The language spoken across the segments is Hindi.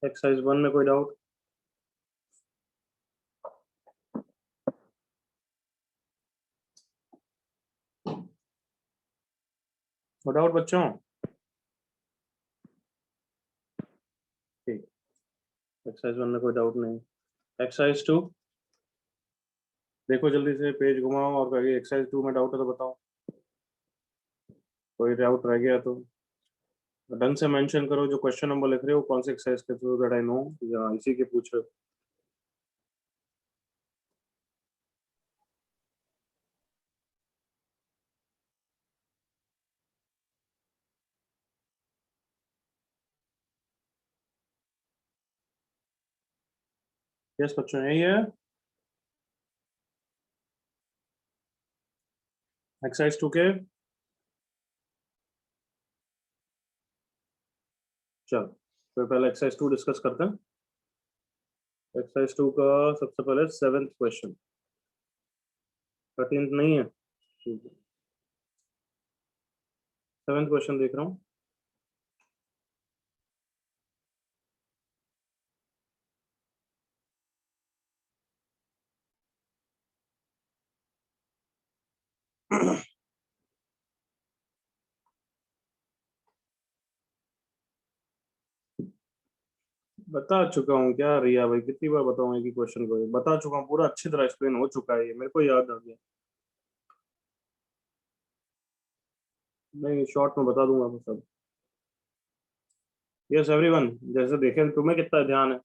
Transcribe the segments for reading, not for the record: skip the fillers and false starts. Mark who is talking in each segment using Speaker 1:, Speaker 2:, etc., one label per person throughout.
Speaker 1: एक्सरसाइज 1 में कोई डाउट? नो डाउट बच्चों? ठीक, एक्सरसाइज 1 में कोई डाउट नहीं। एक्सरसाइज 2 देखो, जल्दी से पेज घुमाओ और कहिए एक्सरसाइज 2 में डाउट है तो बताओ। कोई डाउट रह गया तो ढंग से मेंशन करो। जो क्वेश्चन नंबर लिख रहे हो कौन से एक्सरसाइज के थ्रू, दैट आई नो या इसी के पूछ रहे हो। यस बच्चों, यही है एक्सरसाइज 2 के। चलो तो पहले एक्सरसाइज 2 डिस्कस करते हैं। एक्सरसाइज 2 का सबसे पहले 7th क्वेश्चन, 13th नहीं है, ठीक है। 7th क्वेश्चन देख रहा हूँ। बता चुका हूँ क्या रिया भाई, कितनी बार बताऊँ एक ही क्वेश्चन को? बता चुका हूँ, पूरा अच्छी तरह एक्सप्लेन हो चुका है, ये मेरे को याद आ गया। नहीं, शॉर्ट में बता दूंगा मैं सब। यस एवरीवन, जैसे देखें तुम्हें कितना ध्यान है।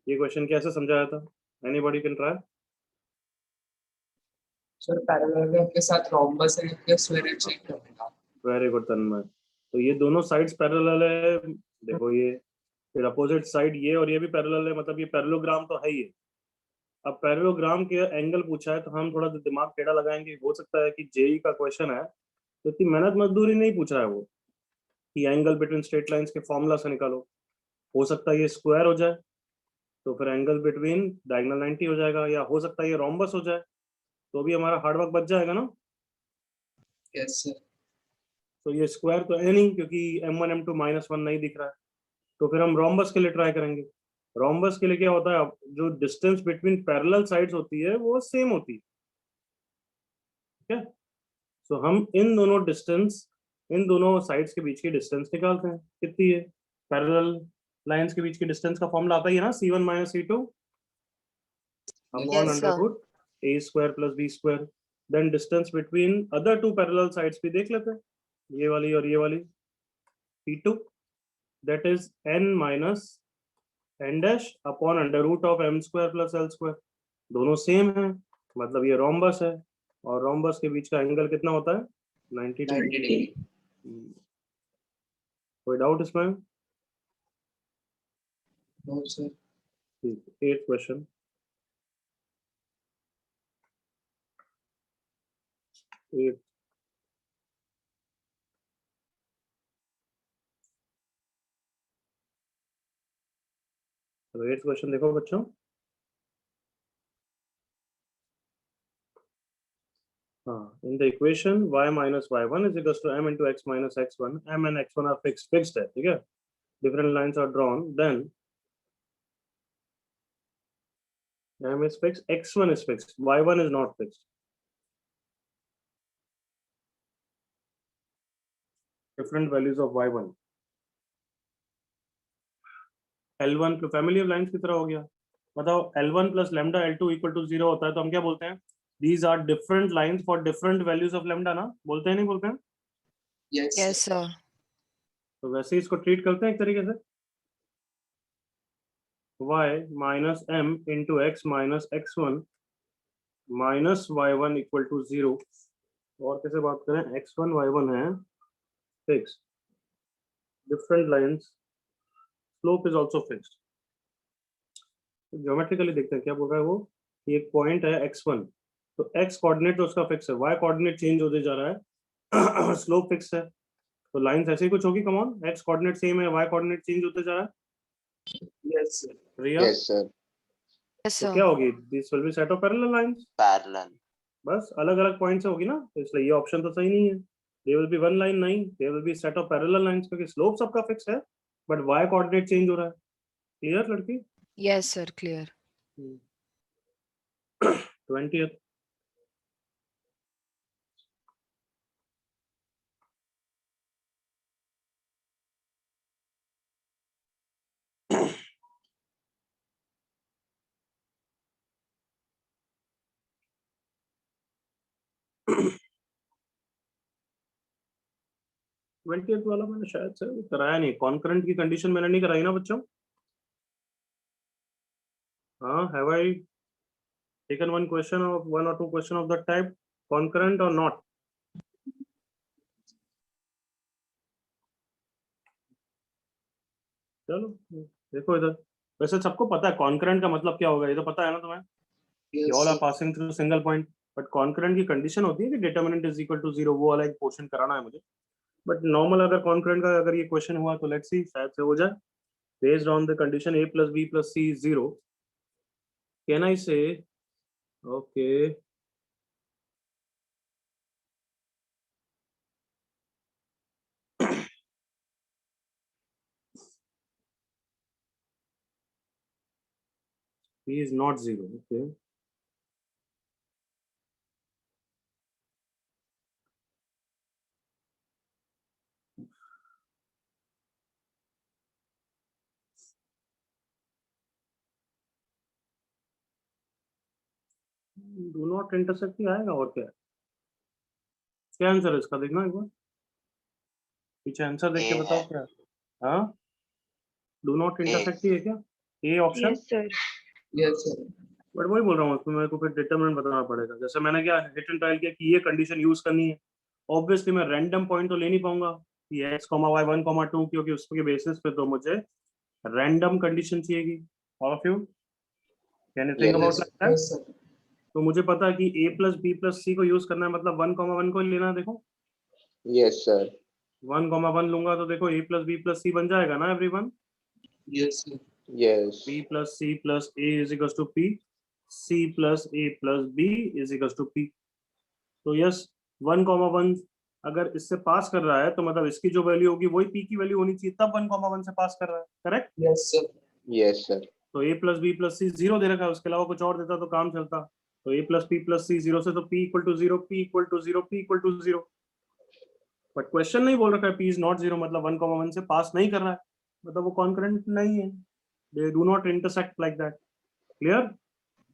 Speaker 1: ये क्वेश्चन कैसे समझाया था? Anybody can try.
Speaker 2: Sir parallel के साथ रोम्बस है, इसके स्क्वायर चेक करेगा।
Speaker 1: वेरी गुड तन्मय। तो ये दोनों साइड्स पैरेलल है, देखो ये, फिर अपोजिट साइड ये और ये भी पैरेलल है, मतलब ये पैरेललोग्राम तो है ही है। अब पैरेललोग्राम के एंगल पूछा है तो हम थोड़ा दिमाग टेढ़ा लगाएंगे। हो सकता है कि जेई का क्वेश्चन है तो इतनी मेहनत मजदूरी नहीं पूछ रहा है वो, कि एंगल बिटवीन स्ट्रेट लाइंस के फॉर्मूला से निकालो। हो सकता है ये स्क्वायर हो जाए तो फिर एंगल बिटवीन डायगोनल 90 हो जाएगा, या हो सकता है ये रोम्बस हो जाए तो भी हमारा हार्ड वर्क बच जाएगा ना।
Speaker 2: Yes sir.
Speaker 1: तो ये स्क्वायर तो है नहीं क्योंकि m1 m2 -1 नहीं दिख रहा है, तो फिर हम रोम्बस के लिए ट्राई करेंगे। रोम्बस के लिए क्या होता है, जो डिस्टेंस बिटवीन पैरेलल साइड्स होती है वो सेम होती है, ठीक है। सो हम इन दोनों साइड्स के बीच की डिस्टेंस निकालते हैं, कितनी है। पैरेलल लाइंस के बीच की डिस्टेंस का फॉर्मूला आता ही है ना, C1 - C2 upon
Speaker 2: Yes,
Speaker 1: under root a square plus b square. Then distance between other two parallel sides भी देख लेते हैं, ये वाली और ये वाली, P2 that is n minus n dash upon under root of m square plus l square. दोनों सेम है, मतलब ये रोम्बस है, और रोम्बस के बीच का एंगल कितना होता है? 90 डिग्री। कोई डाउट इसमें?
Speaker 2: No sir.
Speaker 1: ठीक, 8th क्वेश्चन। तो 8th क्वेश्चन देखो बच्चों। हाँ, in the equation y minus y1 is equals to m into x minus x1, m and x1 are fixed है, ठीक है। Different lines are drawn, then m is fixed, x1 is fixed, y1 is not fixed. Different values of y1. L1 तो फैमिली ऑफ लाइंस की तरह हो गया। बताओ L1 plus lambda L2 equal to 0 होता है तो हम क्या बोलते हैं? These are different lines for different values of lambda ना, बोलते हैं नहीं बोलते हैं?
Speaker 2: Yes sir.
Speaker 1: तो वैसे ही इसको ट्रीट करते हैं एक तरीके से, y minus m into x minus x1 minus y1 equal to 0। और कैसे बात करें, x1 y1 है fix, different lines, slope is also fixed. Geometrically देखते हैं क्या बोल रहा है वो, कि एक पॉइंट है x1, तो x कोऑर्डिनेट तो उसका फिक्स है, y कोऑर्डिनेट चेंज होते जा रहा है, स्लोप फिक्स है, तो लाइंस ऐसे ही कुछ होगी। Come on, x coordinate same है, y कोऑर्डिनेट चेंज होते जा रहा है।
Speaker 2: Yes sir.
Speaker 1: Riya,
Speaker 3: yes sir.
Speaker 2: Yes
Speaker 1: तो
Speaker 2: सर।
Speaker 1: क्या होगी? This will be set of parallel lines.
Speaker 3: Parallel.
Speaker 1: बस अलग अलग पॉइंट से होगी ना, तो इसलिए ये ऑप्शन तो सही नहीं है। They will be one line, नहीं, they will be set of parallel lines, क्योंकि स्लोप सबका फिक्स है बट y कोऑर्डिनेट चेंज हो रहा है, क्लियर लड़की?
Speaker 3: Yes, sir. Clear.
Speaker 1: 20th. Twentieth वाला मैंने शायद से कराया नहीं, कॉन्करेंट की कंडीशन मैंने नहीं कराई ना बच्चों? हाँ, have I taken one question और वन और two question of that type, concurrent और नॉट? चलो देखो इधर, वैसे सबको पता है कॉन्करेंट का मतलब क्या होगा, ये तो पता है ना तुम्हें?
Speaker 2: Yes,
Speaker 1: all are
Speaker 2: sir.
Speaker 1: Passing through single point, but concurrent की कंडीशन होती है कि डिटरमिनेंट इज इक्वल टू 0, वो वाला एक पोर्शन कराना है मुझे। बट नॉर्मल अगर कॉन्करेंट का अगर ये क्वेश्चन हुआ तो लेट्स सी, शायद से हो जाए। Based on the condition a plus b plus c is 0, can I say okay b is not 0? Okay, do not intersect ही आएगा और क्या है? क्या आंसर है इसका, देखना एक बार पीछे आंसर देख के बताओ क्या। हाँ, डू नॉट इंटरसेक्ट ही है क्या A option?
Speaker 3: Yes, sir.
Speaker 2: Yes, sir.
Speaker 1: But वही बोल रहा हूँ, उसमें मेरे को फिर डिटरमिनेंट बताना पड़ेगा। जैसे मैंने क्या हिट एंड ट्रायल किया कि ये कंडीशन यूज करनी है, ऑब्वियसली मैं रैंडम पॉइंट तो ले नहीं पाऊंगा कि x, y, 1, 2, क्योंकि उसके बेसिस पे तो मुझे रैंडम कंडीशन चाहिएगी। All of you can you think about
Speaker 2: Yes,
Speaker 1: like that?
Speaker 2: yes, sir.
Speaker 1: तो मुझे पता है कि a plus b plus c को यूज करना है, मतलब 1, 1 को ही लेना है। देखो
Speaker 4: Yes, sir.
Speaker 1: 1, 1 लूंगा तो देखो a plus b plus c बन जाएगा ना everyone?
Speaker 2: Yes, sir.
Speaker 4: Yes.
Speaker 1: b plus c plus a is equals to p, c plus a plus b is equals to p। तो यस 1, 1 अगर इससे पास कर रहा है तो मतलब इसकी जो वैल्यू होगी वही p की वैल्यू होनी चाहिए, तब 1, 1 से पास कर रहा है, correct?
Speaker 2: Yes, sir.
Speaker 4: Yes, sir.
Speaker 1: तो a plus b plus c 0 दे रखा है, उसके अलावा कुछ और देता तो काम चलता। तो a plus p plus c 0 से तो p equal to 0, p equal to 0, p equal to 0। But question नहीं बोल रखा है p is not 0, मतलब 1, 1 से पास नहीं कर रहा है, मतलब वो कॉन्करेंट नहीं है। They do not intersect like that. Clear?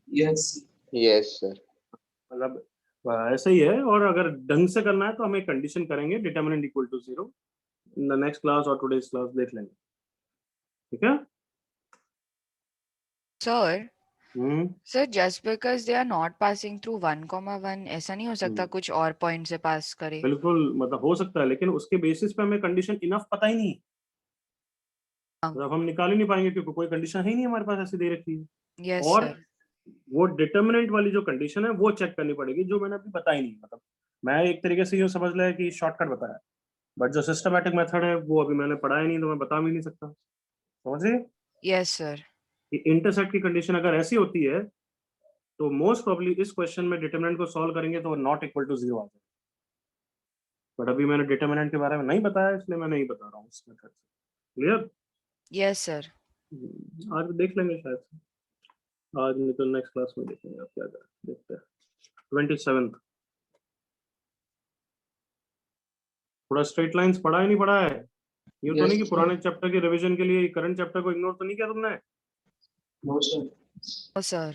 Speaker 2: Yes.
Speaker 4: Yes, sir.
Speaker 1: मतलब ऐसा ही है। और अगर ढंग से करना है तो हम एक कंडीशन करेंगे determinant equal to 0 in the next class और टुडेस क्लास, देख लेंगे, ठीक है?
Speaker 3: Sir,
Speaker 1: hmm
Speaker 3: sir, just because they are not passing through 1, 1, ऐसा नहीं हो सकता कुछ और पॉइंट से पास करे?
Speaker 1: बिल्कुल, मतलब हो सकता है, लेकिन उसके बेसिस पे हमें कंडीशन इनफ पता ही नहीं,
Speaker 3: हाँ।
Speaker 1: मतलब हम निकाल ही नहीं पाएंगे क्योंकि कोई कंडीशन है ही नहीं हमारे पास ऐसी दे रखी है।
Speaker 3: Yes,
Speaker 1: और
Speaker 3: sir.
Speaker 1: वो डिटरमिनेंट वाली जो कंडीशन है वो चेक करनी पड़ेगी, जो मैंने अभी बताई नहीं। मतलब मैं एक तरीके से यूँ समझ लिया कि शॉर्टकट बताया, बट जो सिस्टमैटिक मेथड है वो अभी मैंने पढ़ा ही नहीं, तो मैं बता भी नहीं सकता। समझिए
Speaker 3: Yes, sir.
Speaker 1: कि इंटरसेक्ट की कंडीशन अगर ऐसी होती है तो मोस्ट प्रोबेबली इस क्वेश्चन में डिटरमिनेंट को सॉल्व करेंगे तो नॉट इक्वल टू 0 आ जाएगा। बट अभी मैंने डिटरमिनेंट के बारे में नहीं बताया, इसलिए मैं नहीं बता रहा हूँ इस मेथड से। क्लियर?
Speaker 3: Yes, sir.
Speaker 1: आज देख लेंगे शायद से, आज नहीं तो नेक्स्ट क्लास में देखेंगे आप क्या करें, देखते हैं। 27 थोड़ा स्ट्रेट लाइंस पढ़ा ही नहीं पढ़ा है? यूँ तो
Speaker 2: Yes,
Speaker 1: नहीं कि
Speaker 2: sir.
Speaker 1: पुराने चैप्टर की रिवीजन के लिए करंट चैप्टर को इग्नोर तो नहीं किया तुमने?
Speaker 2: No, sir.
Speaker 3: Oh, sir.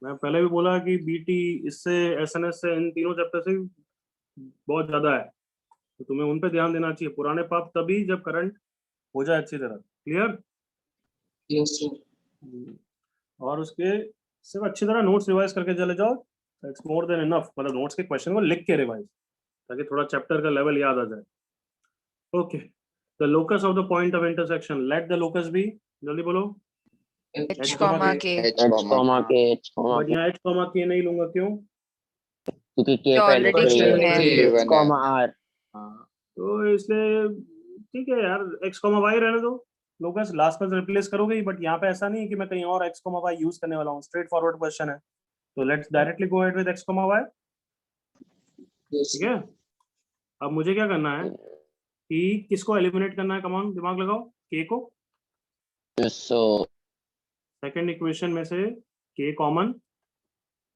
Speaker 1: मैं पहले भी बोला कि बीटी इससे एसएनएस से इन तीनों चैप्टर से बहुत ज्यादा है, तो तुम्हें उन पे ध्यान देना चाहिए। पुराने पाप तभी जब करंट हो जाए अच्छी तरह। क्लियर?
Speaker 2: Yes, sir.
Speaker 1: और उसके सिर्फ अच्छी तरह नोट्स रिवाइज करके चले जाओ, दैट्स मोर देन इनफ। मतलब नोट्स के क्वेश्चन को लिख के रिवाइज, ताकि थोड़ा चैप्टर का लेवल याद आ जाए। Okay, the locus of the point of intersection, let the locus be, जल्दी बोलो।
Speaker 3: H, comma K.
Speaker 4: H, comma K.
Speaker 5: H, comma
Speaker 1: but यहाँ एच कॉमा के नहीं लूंगा, क्यों?
Speaker 5: क्योंकि K
Speaker 3: ये
Speaker 5: पहले
Speaker 3: already
Speaker 5: से
Speaker 3: given
Speaker 5: ही
Speaker 3: है।
Speaker 5: है।
Speaker 4: Given
Speaker 5: H, comma R.
Speaker 1: हाँ, तो इसलिए ठीक है यार, एक्स कॉमा वाई रहने दो। लोकस लास्ट में रिप्लेस करोगे ही, बट यहाँ पे ऐसा नहीं है कि मैं कहीं और एक्स कॉमा वाई यूज करने वाला हूँ, स्ट्रेट फॉरवर्ड क्वेश्चन है। तो let's directly go ahead with x comma y,
Speaker 2: Yes,
Speaker 1: ठीक है? अब मुझे क्या करना है कि किसको एलिमिनेट करना है, कम ऑन दिमाग लगाओ, के को।
Speaker 5: So
Speaker 1: सेकेंड इक्वेशन में से k common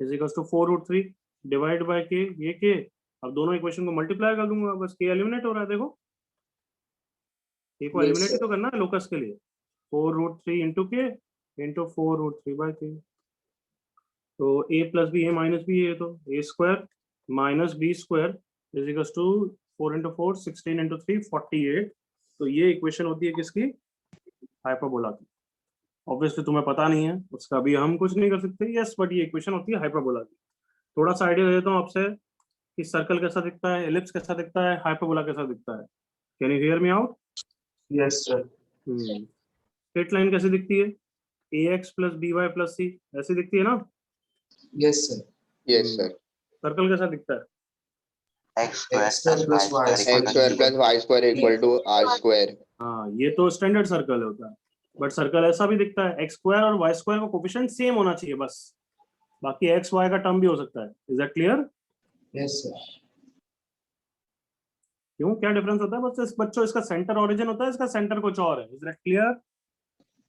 Speaker 1: is equal to 4√3 divide by k, ये k, अब दोनों इक्वेशन को मल्टीप्लाई कर दूंगा, बस k एलिमिनेट हो रहा है। देखो k को
Speaker 2: Yes,
Speaker 1: एलिमिनेट ही
Speaker 2: sir.
Speaker 1: तो करना है लोकस के लिए। 4√3 into k into 4√3 by k, तो a plus b a minus b है, तो a square minus b square is equal to 4 into 4 16 into 3 48। तो ये इक्वेशन होती है किसकी? हाइपरबोला की। ऑब्वियसली तुम्हें पता नहीं है उसका, भी हम कुछ नहीं कर सकते, यस, बट ये इक्वेशन होती है हाइपरबोला की। थोड़ा सा आइडिया दे देता हूँ आपसे कि सर्कल कैसा दिखता है, एलिप्स कैसा दिखता है, हाइपरबोला कैसा दिखता है। Can you hear me out?
Speaker 2: Yes, sir.
Speaker 1: Straight line कैसी दिखती है? ax plus b y plus c, ऐसी दिखती है ना?
Speaker 2: Yes, sir.
Speaker 4: Yes, sir.
Speaker 1: Circle कैसा दिखता है?
Speaker 2: X square plus y
Speaker 4: X
Speaker 2: square
Speaker 4: square plus y square equal to r square.
Speaker 1: हाँ, ये तो स्टैंडर्ड सर्कल होता है, बट सर्कल ऐसा भी दिखता है, एक्स स्क्वायर और वाई स्क्वायर का कोफिशिएंट सेम होना चाहिए बस, बाकी एक्स वाई का टर्म भी हो सकता है। Is that clear?
Speaker 2: Yes, sir.
Speaker 1: क्यों, क्या डिफरेंस होता है बच्चों? इसका सेंटर ओरिजिन होता है, इसका सेंटर कुछ और है। Is that clear?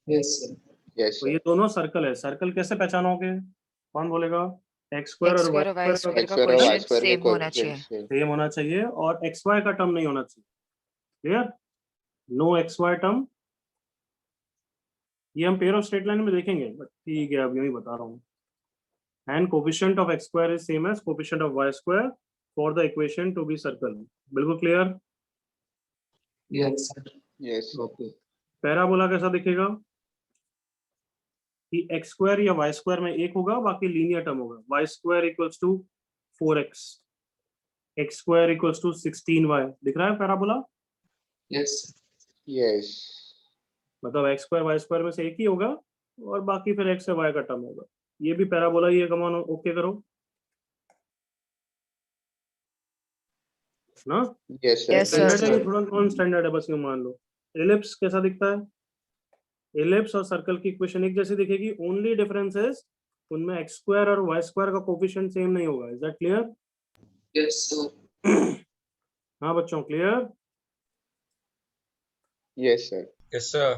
Speaker 2: Yes, sir.
Speaker 4: Yes,
Speaker 1: तो
Speaker 4: sir.
Speaker 1: ये दोनों सर्कल है, सर्कल कैसे पहचानोगे? कौन बोलेगा? एक्स स्क्वायर
Speaker 3: एक्स
Speaker 1: और
Speaker 3: स्क्वायर और वाई
Speaker 1: वाई
Speaker 3: स्क्वायर
Speaker 4: X
Speaker 3: का
Speaker 4: square और y
Speaker 3: कोएफिशिएंट
Speaker 4: square के
Speaker 3: सेम होना चाहिए।
Speaker 4: coefficient same.
Speaker 1: सेम होना चाहिए, और एक्स वाई का टर्म नहीं होना चाहिए। Clear? No x y term. ये हम पेयर ऑफ स्ट्रेट लाइन में देखेंगे, बट ठीक है, अब यूं ही बता रहा हूँ। And coefficient of x square is same as coefficient of y square for the equation to be circle. बिल्कुल clear?
Speaker 2: Yes, sir.
Speaker 4: Yes, sir.
Speaker 1: Okay. Parabola कैसा दिखेगा? कि एक्स स्क्वायर या वाई स्क्वायर में एक होगा, बाकी लीनियर टर्म होगा। Y square equals to 4x, x square equals to 16y। दिख रहा है पैराबोला?
Speaker 2: Yes, sir.
Speaker 4: Yes.
Speaker 1: मतलब एक्स स्क्वायर वाई स्क्वायर में से एक ही होगा, और बाकी फिर एक्स से वाई का टर्म होगा। ये भी पैराबोला ही है। कमान ओके करो ना।
Speaker 4: Yes, sir.
Speaker 3: Yes, sir.
Speaker 1: Standard है ये, थोड़ा नॉन स्टैंडर्ड है, बस यूं मान लो। एलिप्स कैसा दिखता है? एलिप्स और सर्कल की इक्वेशन एक जैसी दिखेगी, ओनली डिफरेंस इज उनमें एक्स स्क्वायर और वाई स्क्वायर का कोफिशिएंट सेम नहीं होगा। Is that clear?
Speaker 2: Yes, sir.
Speaker 1: हाँ बच्चों, clear?
Speaker 4: Yes, sir.
Speaker 6: Yes, sir.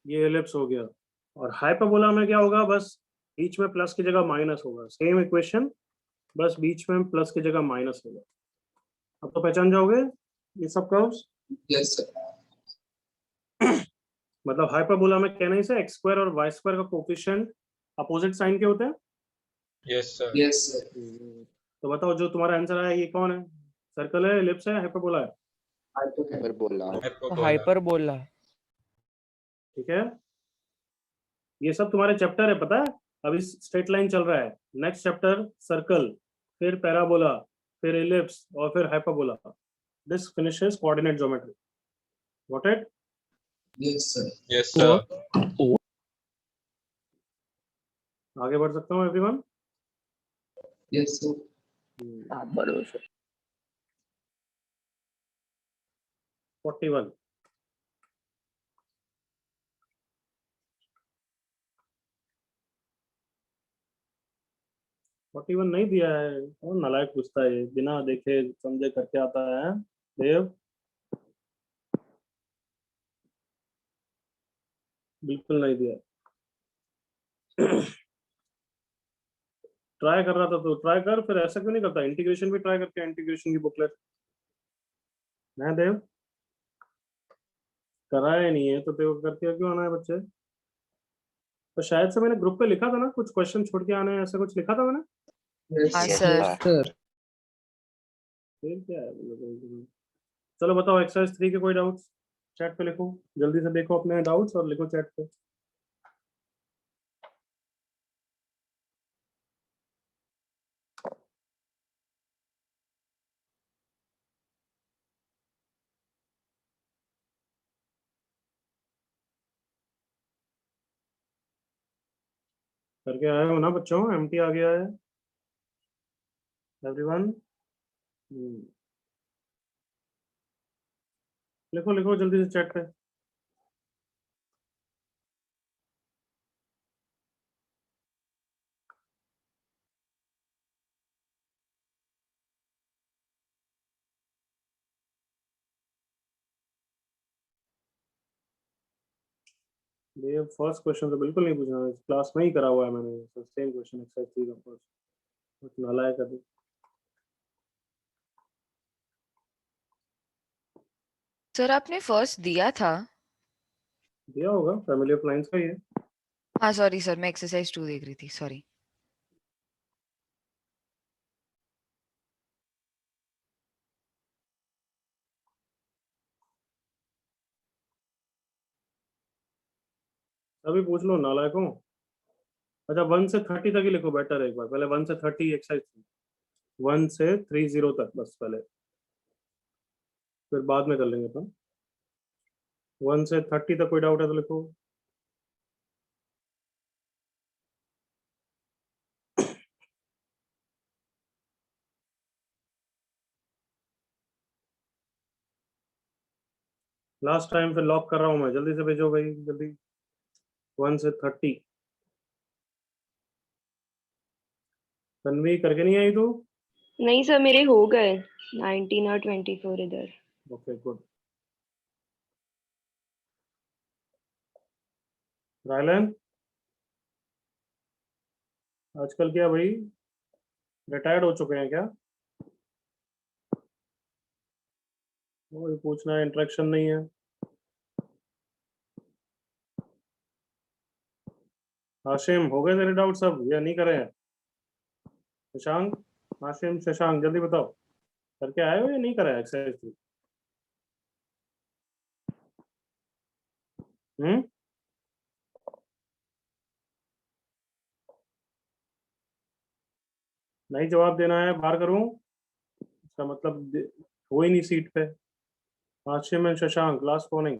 Speaker 1: ये एलिप्स हो गया। और हाइपरबोला में क्या होगा? बस बीच में प्लस की जगह माइनस होगा। सेम इक्वेशन, बस बीच में प्लस की जगह माइनस होगा। अब तो पहचान जाओगे ये सब कर्व्स।
Speaker 2: Yes, sir.
Speaker 1: मतलब हाइपरबोला में कहने से एक्स स्क्वायर और वाई स्क्वायर का कोफिशिएंट अपोजिट साइन के होते हैं।
Speaker 6: Yes, sir.
Speaker 2: Yes, sir.
Speaker 1: तो बताओ, जो तुम्हारा आंसर आया ये कौन है? सर्कल है, एलिप्स है, हाइपरबोला है?
Speaker 4: Hyperbola.
Speaker 6: Hyperbola.
Speaker 7: हाइपरबोला।
Speaker 1: ठीक है, ये सब तुम्हारे चैप्टर है, पता है? अभी स्ट्रेट लाइन चल रहा है, नेक्स्ट चैप्टर सर्कल, फिर पैराबोला, फिर एलिप्स, और फिर hyperbola. This finishes coordinate geometry. Got it?
Speaker 2: Yes, sir.
Speaker 6: Yes, sir.
Speaker 1: आगे बढ़ सकता हूँ एवरीवन?
Speaker 2: Yes, sir.
Speaker 5: बरोबर
Speaker 1: 41। नहीं दिया है, कौन नालायक पूछता है? बिना देखे समझे करके आता है देव। बिल्कुल नहीं दिया। ट्राई कर रहा था तो ट्राई कर, फिर ऐसा क्यों नहीं करता? इंटीग्रेशन भी ट्राई करके, इंटीग्रेशन की बुकलेट मैं देव कराया नहीं है तो तेरे को करके क्यों आना है बच्चे? तो शायद से मैंने ग्रुप पे लिखा था ना, कुछ क्वेश्चन छोड़ के आने हैं, ऐसा कुछ लिखा था मैंने।
Speaker 2: Yes,
Speaker 3: हाँ
Speaker 2: sir.
Speaker 3: सर।
Speaker 7: सर
Speaker 1: फिर क्या है? चलो बताओ, एक्सरसाइज 3 के कोई डाउट्स? चैट पे लिखो, जल्दी से देखो अपने डाउट्स और लिखो चैट पे। करके आए हो ना बच्चों? एमटी आ गया है एवरीवन? लिखो लिखो जल्दी से चैट पे। ये फर्स्ट क्वेश्चन तो बिल्कुल नहीं पूछना है, क्लास में ही करा हुआ है मैंने, सेम क्वेश्चन एक्सरसाइज 3 का फर्स्ट, कुछ नालायक है।
Speaker 3: सर आपने फर्स्ट दिया था।
Speaker 1: दिया होगा, फैमिली ऑफ लाइंस का ही है।
Speaker 3: हाँ सॉरी सर, मैं एक्सरसाइज 2 देख रही थी, सॉरी।
Speaker 1: अभी पूछ लो नालायकों। अच्छा 1 से 30 तक ही लिखो, बेटर है। एक बार पहले 1 से 30 एक्सरसाइज 1 से 30 तक बस पहले, फिर बाद में कर लेंगे अपन। 1 से 30 तक कोई डाउट है तो लिखो। लास्ट टाइम फिर लॉक कर रहा हूं मैं, जल्दी से भेजो भाई जल्दी। 1 से 30 तन्वी करके नहीं आई तू?
Speaker 6: नहीं सर, मेरे हो गए 19 और 24 इधर।
Speaker 1: Okay good. रायलन आजकल क्या भाई, रिटायर्ड हो चुके हैं क्या? वो पूछना है, इंटरेक्शन नहीं है। हाशिम हो गए तेरे डाउट सब या नहीं करे हैं? शशांक, हाशिम शशांक जल्दी बताओ, करके आए हो या नहीं करा है एक्सरसाइज? हम्म, नहीं जवाब देना है, बाहर करूं? इसका मतलब हो ही नहीं सीट पे। Hashim and Shashank last warning.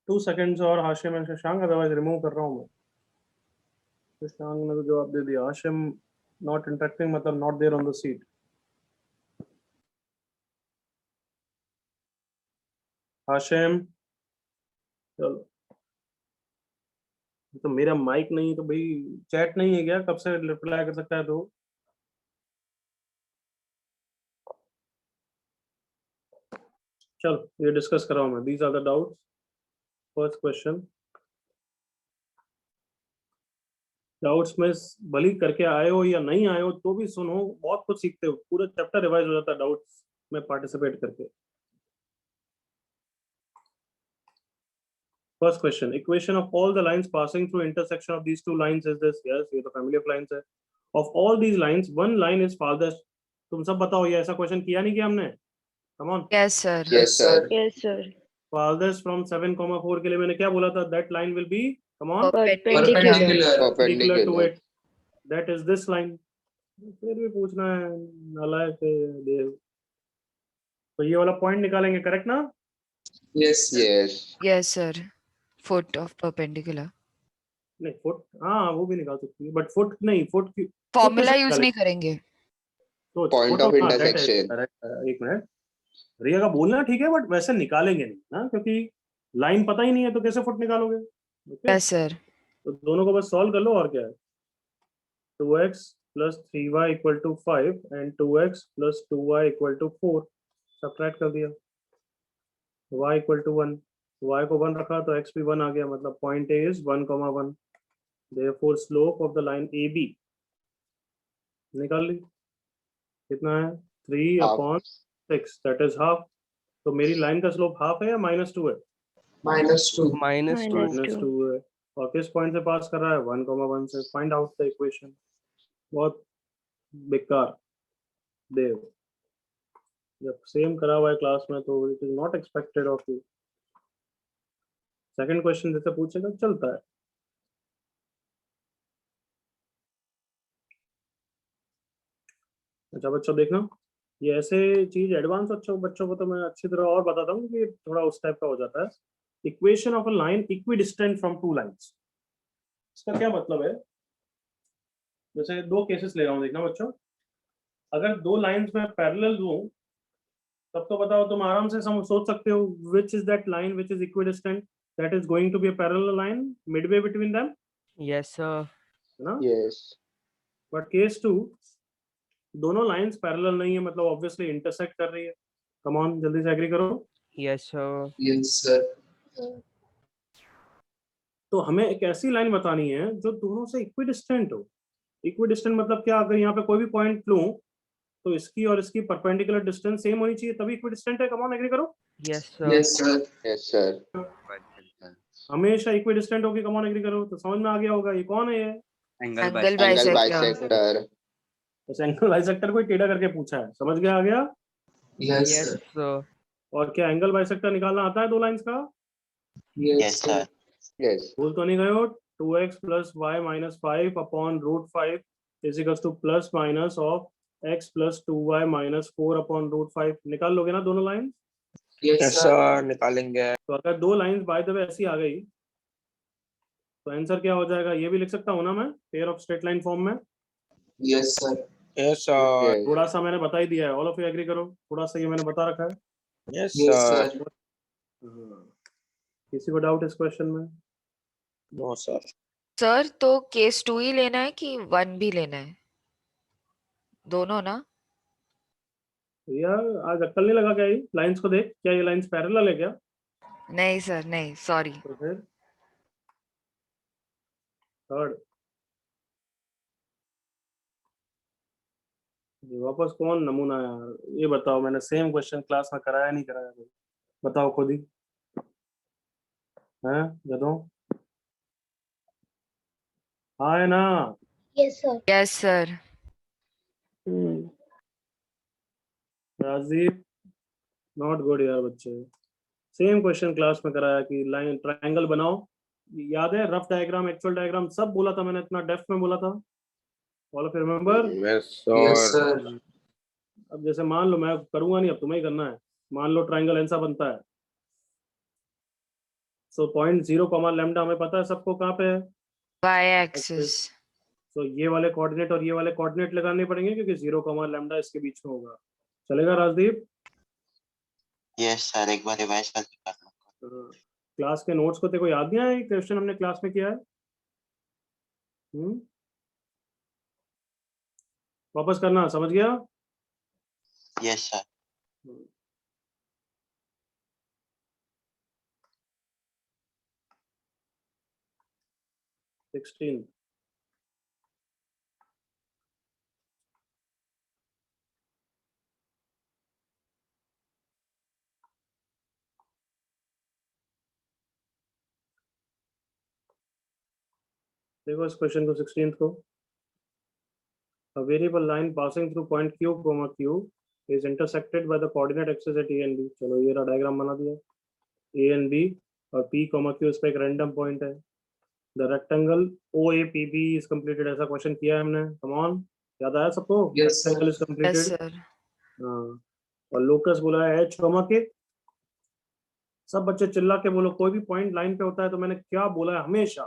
Speaker 1: 2 seconds और Hashim and Shashank, otherwise remove कर रहा हूं मैं। शशांक ने तो जवाब दे दिया। हाशिम नॉट इंटरेक्टिंग मतलब not there on the seat. Hashim चलो, तो मेरा माइक नहीं तो भाई चैट नहीं है क्या? कब से रिप्लाई कर सकता है तो? चलो ये डिस्कस कर रहा हूं मैं। These are the doubts. First question, doubts में भली करके आए हो या नहीं आए हो तो भी सुनो, बहुत कुछ सीखते हो, पूरा चैप्टर रिवाइज हो जाता है डाउट्स में पार्टिसिपेट करके। First question, equation of all the lines passing through intersection of these two lines is this? Yes, ये तो family of lines है। Of all these lines, one line is farthest। तुम सब बताओ, ये ऐसा क्वेश्चन किया नहीं किया हमने? Come on।
Speaker 3: Yes sir.
Speaker 4: Yes, sir.
Speaker 6: Yes sir.
Speaker 1: Farthest from 7,4 के लिए मैंने क्या बोला था? That line will be, come on,
Speaker 6: perpendicular.
Speaker 1: perpendicular to
Speaker 4: Perpendicular.
Speaker 1: it। That is this line। फिर भी पूछना है, नालायक है देव। तो ये वाला पॉइंट निकालेंगे, करेक्ट ना?
Speaker 2: Yes, sir.
Speaker 4: Yes.
Speaker 3: Yes sir, foot of perpendicular.
Speaker 1: नहीं फुट, हाँ वो भी निकाल सकती है, बट फुट नहीं, फुट की
Speaker 3: फॉर्मूला
Speaker 1: कैसे
Speaker 3: यूज नहीं करेंगे।
Speaker 1: तो
Speaker 4: Point of intersection.
Speaker 1: एक मिनट, रिया का बोलना ठीक है बट वैसे निकालेंगे नहीं ना, क्योंकि लाइन पता ही नहीं है तो कैसे फुट निकालोगे? Okay,
Speaker 3: yes sir.
Speaker 1: तो दोनों को बस सॉल्व कर लो और क्या है। 2x plus 3y equal to 5 and 2x plus 2y equal to 4 subtract कर दिया। y equal to 1, y को 1 रखा तो x भी 1 आ गया, मतलब point A is 1,1। therefore slope of the line AB निकाल ली, कितना है? 3/6, दैट इज हाफ। तो मेरी लाइन का स्लोप हाफ है या -2 है?
Speaker 2: -2.
Speaker 1: -2 है। और किस पॉइंट से पास कर रहा है? 1,1 से। Find out the equation. बहुत बेकार देव, जब सेम करा हुआ है क्लास में तो it is not expected of you. Second question जैसे पूछेगा चलता है। अच्छा बच्चों देखना, ये ऐसे चीज एडवांस बच्चों को तो मैं अच्छी तरह और बताता हूँ कि थोड़ा उस टाइप का हो जाता है। Equation of a line equidistant from two lines, इसका क्या मतलब है? जैसे दो केसेस ले रहा हूँ, देखना बच्चों। अगर दो लाइंस में पैरेलल दूं तब तो बताओ, तुम आराम से सोच सकते हो which is that line which is equidistant, that is going to be a parallel line midway between them,
Speaker 5: Yes, sir.
Speaker 1: है ना?
Speaker 4: Yes.
Speaker 1: बट केस 2, दोनों लाइंस पैरेलल नहीं है, मतलब ऑब्वियसली इंटरसेक्ट कर रही है। कम ऑन, जल्दी से एग्री करो।
Speaker 5: Yes sir.
Speaker 2: Yes, sir.
Speaker 1: तो हमें एक ऐसी लाइन बतानी है जो दोनों से इक्विडिस्टेंट हो। इक्विडिस्टेंट मतलब क्या, अगर यहाँ पे कोई भी पॉइंट लूं तो इसकी और इसकी परपेंडिकुलर डिस्टेंस सेम होनी चाहिए, तभी इक्विडिस्टेंट है। कम ऑन, एग्री करो।
Speaker 5: Yes sir.
Speaker 2: Yes, sir.
Speaker 4: Yes, sir.
Speaker 1: हमेशा इक्विडिस्टेंट होगी। कम ऑन, एग्री करो। तो समझ में आ गया होगा ये कौन है। ये
Speaker 3: एंगल
Speaker 4: Angle
Speaker 3: बाइसेक्टर।
Speaker 4: bisector.
Speaker 1: बस एंगल बाइसेक्टर को टेढ़ा करके पूछा है, समझ गया, आ गया।
Speaker 2: Yes,
Speaker 5: yes
Speaker 2: sir.
Speaker 5: सर।
Speaker 1: और क्या एंगल बाइसेक्टर निकालना आता है दो लाइंस का?
Speaker 2: Yes, sir.
Speaker 4: Yes.
Speaker 1: भूल तो नहीं गए हो? 2x plus y minus 5 upon root 5 is equals to plus minus of x plus 2y minus 4 upon root 5। निकाल लोगे ना दोनों line?
Speaker 2: Yes,
Speaker 5: yes
Speaker 2: sir.
Speaker 5: Sir निकालेंगे।
Speaker 1: तो अगर दो लाइंस बाय द वे ऐसी आ गई तो आंसर क्या हो जाएगा? ये भी लिख सकता हूँ ना मैं, pair of straight line form में।
Speaker 2: Yes, sir.
Speaker 5: Yes sir.
Speaker 4: Yes.
Speaker 1: थोड़ा सा मैंने बता ही दिया है, ऑल ऑफ यू एग्री करो। थोड़ा सा ये मैंने बता रखा है।
Speaker 5: Yes
Speaker 2: Yes,
Speaker 5: sir.
Speaker 2: sir.
Speaker 1: किसी को डाउट इस क्वेश्चन में?
Speaker 5: No sir.
Speaker 3: सर तो केस 2 ही लेना है कि 1 भी लेना है? दोनों ना?
Speaker 1: यार आज अक्ल नहीं लगा क्या? ये लाइंस को देख, क्या ये लाइंस पैरेलल है क्या?
Speaker 3: नहीं सर, नहीं, सॉरी।
Speaker 1: तो फिर थर्ड वापस कौन नमूना है यार? ये बताओ, मैंने सेम क्वेश्चन क्लास में कराया नहीं कराया? भाई बताओ खुद ही, हैं जदों? हाँ है ना?
Speaker 6: Yes, sir.
Speaker 3: Yes sir.
Speaker 1: Rajiv, not good यार बच्चे। सेम क्वेश्चन क्लास में कराया कि लाइन ट्रायंगल बनाओ, याद है? रफ डायग्राम, एक्चुअल डायग्राम सब बोला था मैंने, इतना डेप्थ में बोला था। All of you remember?
Speaker 5: Yes
Speaker 2: Yes,
Speaker 5: sir.
Speaker 2: sir.
Speaker 1: अब जैसे मान लो, मैं करूंगा नहीं, अब तुम्हें ही करना है। मान लो ट्रायंगल ऐसा बनता है। सो पॉइंट 0 कॉमा लैम्डा हमें पता है सबको कहाँ पे है?
Speaker 3: Y axis.
Speaker 1: तो ये वाले कोऑर्डिनेट और ये वाले कोऑर्डिनेट लगाने पड़ेंगे क्योंकि 0 कॉमा लैम्डा इसके बीच में होगा। चलेगा राजदीप?
Speaker 7: यस सर, एक बार रिवाइज करके कर लो।
Speaker 1: क्लास के नोट्स को तेरे को याद नहीं आया? क्वेश्चन हमने क्लास में किया है। वापस करना, समझ गया?
Speaker 7: Yes sir.
Speaker 1: 16 देखो इस क्वेश्चन को, 16 को। A variable line passing through point Q, Q is intersected by the coordinate axis at A and B। चलो ये रहा डायग्राम बना दिया। A and B और P, Q इस पे एक रैंडम पॉइंट है। The rectangle OAPB is completed। ऐसा क्वेश्चन किया है हमने। Come on, याद आया सबको?
Speaker 2: Yes, sir.
Speaker 1: Rectangle is
Speaker 3: yes
Speaker 1: completed।
Speaker 3: Sir.
Speaker 1: हाँ, और लोकस बोला है H, K। सब बच्चे चिल्ला के बोलो, कोई भी पॉइंट लाइन पे होता है तो मैंने क्या बोला है हमेशा,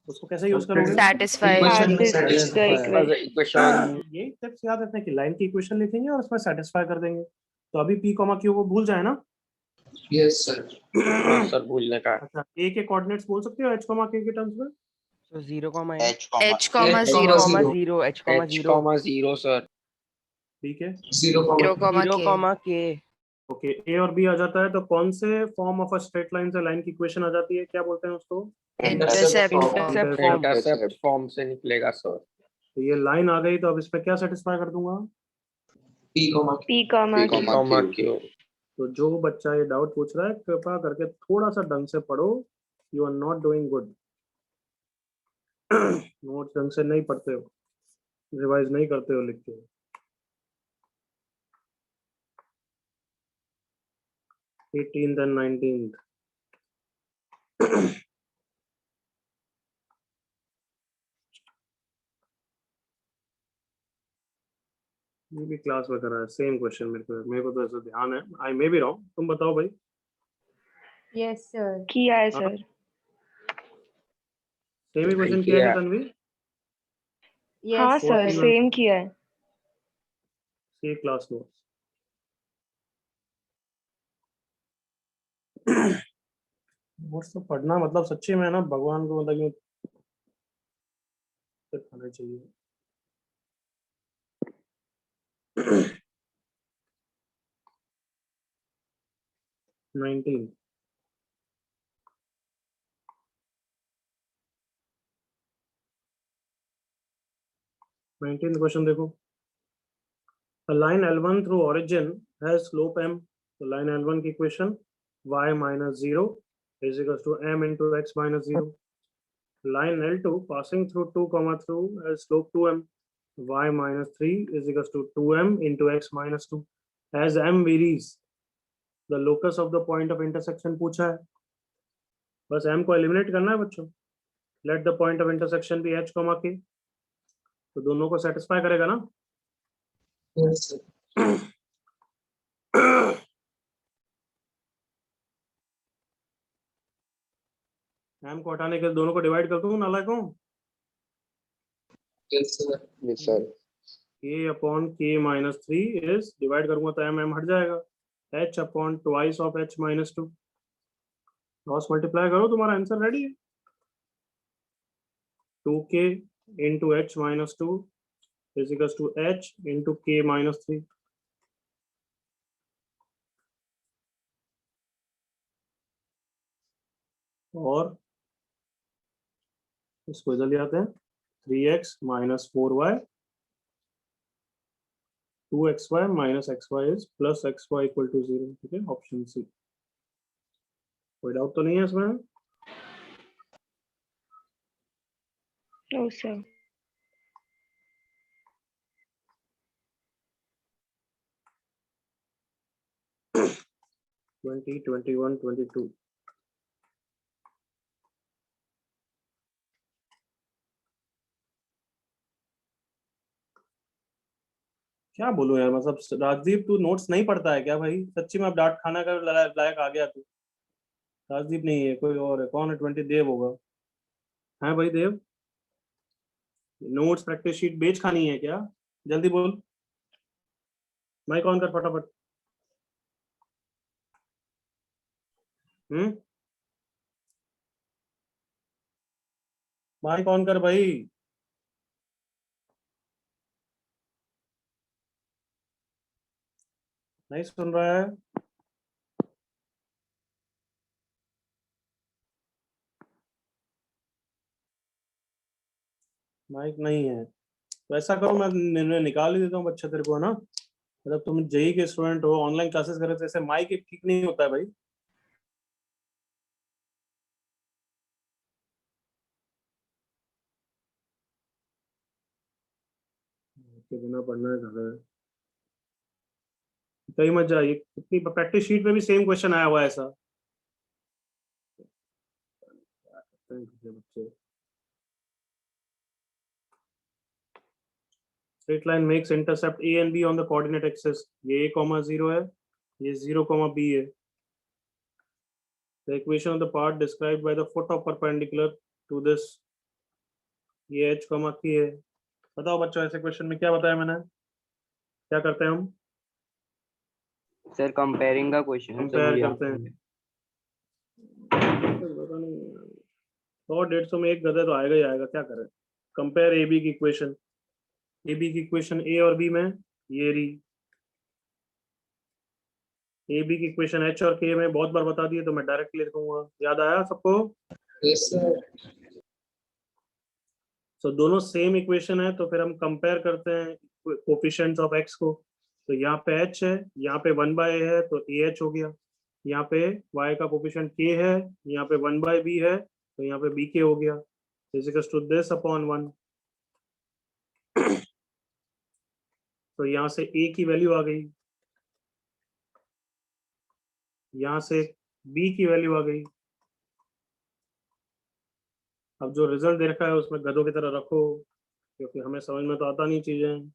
Speaker 1: उसको कैसे यूज करोगे?
Speaker 3: Satisfy।
Speaker 2: Equation में
Speaker 6: Satisfy
Speaker 2: satisfy.
Speaker 6: the equation.
Speaker 5: Equation.
Speaker 1: ये टिप्स याद रखने की, लाइन की इक्वेशन लिखेंगे और उसमें सेटिस्फाई कर देंगे। तो अभी P, Q को भूल जाए ना।
Speaker 2: Yes, sir.
Speaker 5: हाँ सर भूलने का।
Speaker 1: अच्छा, A के कोऑर्डिनेट्स बोल सकते हो H, K के टर्म्स में?
Speaker 5: तो 0 comma
Speaker 7: H comma
Speaker 3: H comma
Speaker 2: H,
Speaker 3: 0।
Speaker 2: comma
Speaker 5: 0 H comma 0 sir.
Speaker 1: ठीक है।
Speaker 2: 0,
Speaker 3: 0 comma
Speaker 5: 0
Speaker 3: K।
Speaker 5: Comma K।
Speaker 1: Okay, A और B आ जाता है तो कौन से form of a straight line से लाइन की इक्वेशन आ जाती है? क्या बोलते हैं उसको?
Speaker 3: Intercept
Speaker 2: form.
Speaker 3: Form.
Speaker 5: Intercept form से निकलेगा सर।
Speaker 1: तो ये लाइन आ गई तो अब इसमें क्या सेटिस्फाई कर दूंगा?
Speaker 2: P, comma Q.
Speaker 6: P, comma
Speaker 4: P,
Speaker 6: Q.
Speaker 4: comma Q.
Speaker 5: क्यों?
Speaker 1: तो जो बच्चा ये डाउट पूछ रहा है, कृपा करके थोड़ा सा ढंग से पढ़ो। You are not doing good. Note ढंग से नहीं पढ़ते हो, रिवाइज नहीं करते हो लिख के। 18th and 19th। ये भी क्लास में करा है सेम क्वेश्चन। मेरे को तो ऐसा ध्यान है, आई मे बी रॉन्ग। तुम बताओ भाई।
Speaker 8: Yes sir.
Speaker 6: किया है
Speaker 1: हाँ।
Speaker 6: सर।
Speaker 1: सेम ही क्वेश्चन किया है क्या तन्वी?
Speaker 6: हाँ
Speaker 8: यस
Speaker 6: सर,
Speaker 1: Fourteen
Speaker 6: सेम किया है।
Speaker 1: सी क्लास नोट्स। नोट्स तो पढ़ना मतलब सच्ची में ना भगवान को मतलब यूं खाना चाहिए। 19 19 क्वेश्चन देखो. A line L1 through origin has slope m. तो line L1 की equation y minus 0 is equals to m into x minus 0. Line L2 passing through 2 comma through has slope 2m. Y minus 3 is equals to 2m into x minus 2. As m varies, the locus of the point of intersection पूछा है. बस m को एलिमिनेट करना है बच्चों. Let the point of intersection be h comma k. तो दोनों को सेटिस्फाई करेगा ना.
Speaker 2: Yes, sir.
Speaker 1: m को हटाने के लिए दोनों को डिवाइड कर दूं नालायकों.
Speaker 2: Yes, sir.
Speaker 4: Yes, sir.
Speaker 1: k upon k minus 3 is divide करूंगा तो m हट जाएगा. h upon twice of h minus 2. Cross multiply करो तुम्हारा आंसर रेडी है. 2k into h minus 2 is equals to h into k minus 3. और इसको इधर ले आते हैं. 3x minus 4y 2xy minus xy is plus xy equal to 0. ठीक है, ऑप्शन सी. कोई डाउट तो नहीं है इसमें.
Speaker 6: No, sir.
Speaker 1: ट्वेंटी 21 22. क्या बोलूं यार, मतलब राजदीप तू नोट्स नहीं पढ़ता है क्या भाई? सच्ची में अब डांट खाना का लायक आ गया तू. राजदीप नहीं है, कोई और है. कौन है? 20 देव होगा. है भाई देव? नोट्स प्रैक्टिस शीट बेच खानी है क्या? जल्दी बोल. माइक ऑन कर फटाफट. माइक ऑन कर भाई. नहीं सुन रहा है. माइक नहीं है तो ऐसा करो, मैं निकाल ही देता हूँ बच्चा तेरे को, है ना. मतलब तुम जेई के स्टूडेंट हो, ऑनलाइन क्लासेस कर रहे थे, ऐसे माइक ठीक नहीं होता है भाई. के बिना पढ़ना है. कहीं मत जाइए. इतनी प्रैक्टिस शीट में भी सेम क्वेश्चन आया हुआ है ऐसा. बच्चे. Straight line makes intercept A and be on the coordinate axis. ये a कॉमा 0 है, ये 0 कॉमा b है. The equation of the part described by the foot of perpendicular to this. ये h कॉमा k है. बताओ बच्चों, ऐसे क्वेश्चन में क्या बताया मैंने? क्या करते हैं हम?
Speaker 5: सर कंपेयरिंग का क्वेश्चन
Speaker 1: कंपेयर करते हैं. पता नहीं, 100-150 में एक गधा तो आएगा ही आएगा. क्या करें? कंपेयर ए बी की इक्वेशन. ए बी की इक्वेशन ए और बी में ये रही. ए बी की इक्वेशन एच और के में बहुत बार बता दिए तो मैं डायरेक्ट लिखूंगा. याद आया सबको?
Speaker 2: Yes, sir.
Speaker 1: तो दोनों सेम इक्वेशन है तो फिर हम कंपेयर करते हैं कोफिशिएंट्स ऑफ एक्स को. तो यहाँ पे h है, यहाँ पे 1/a है तो ah हो गया. यहाँ पे y का कोफिशिएंट k है, यहाँ पे 1/b है तो यहाँ पे bk हो गया. Is equals to this upon 1. तो यहाँ से a की वैल्यू आ गई, यहाँ से b की वैल्यू आ गई. अब जो रिजल्ट दे रखा है उसमें गधों की तरह रखो, क्योंकि हमें समझ में तो आता नहीं चीजें.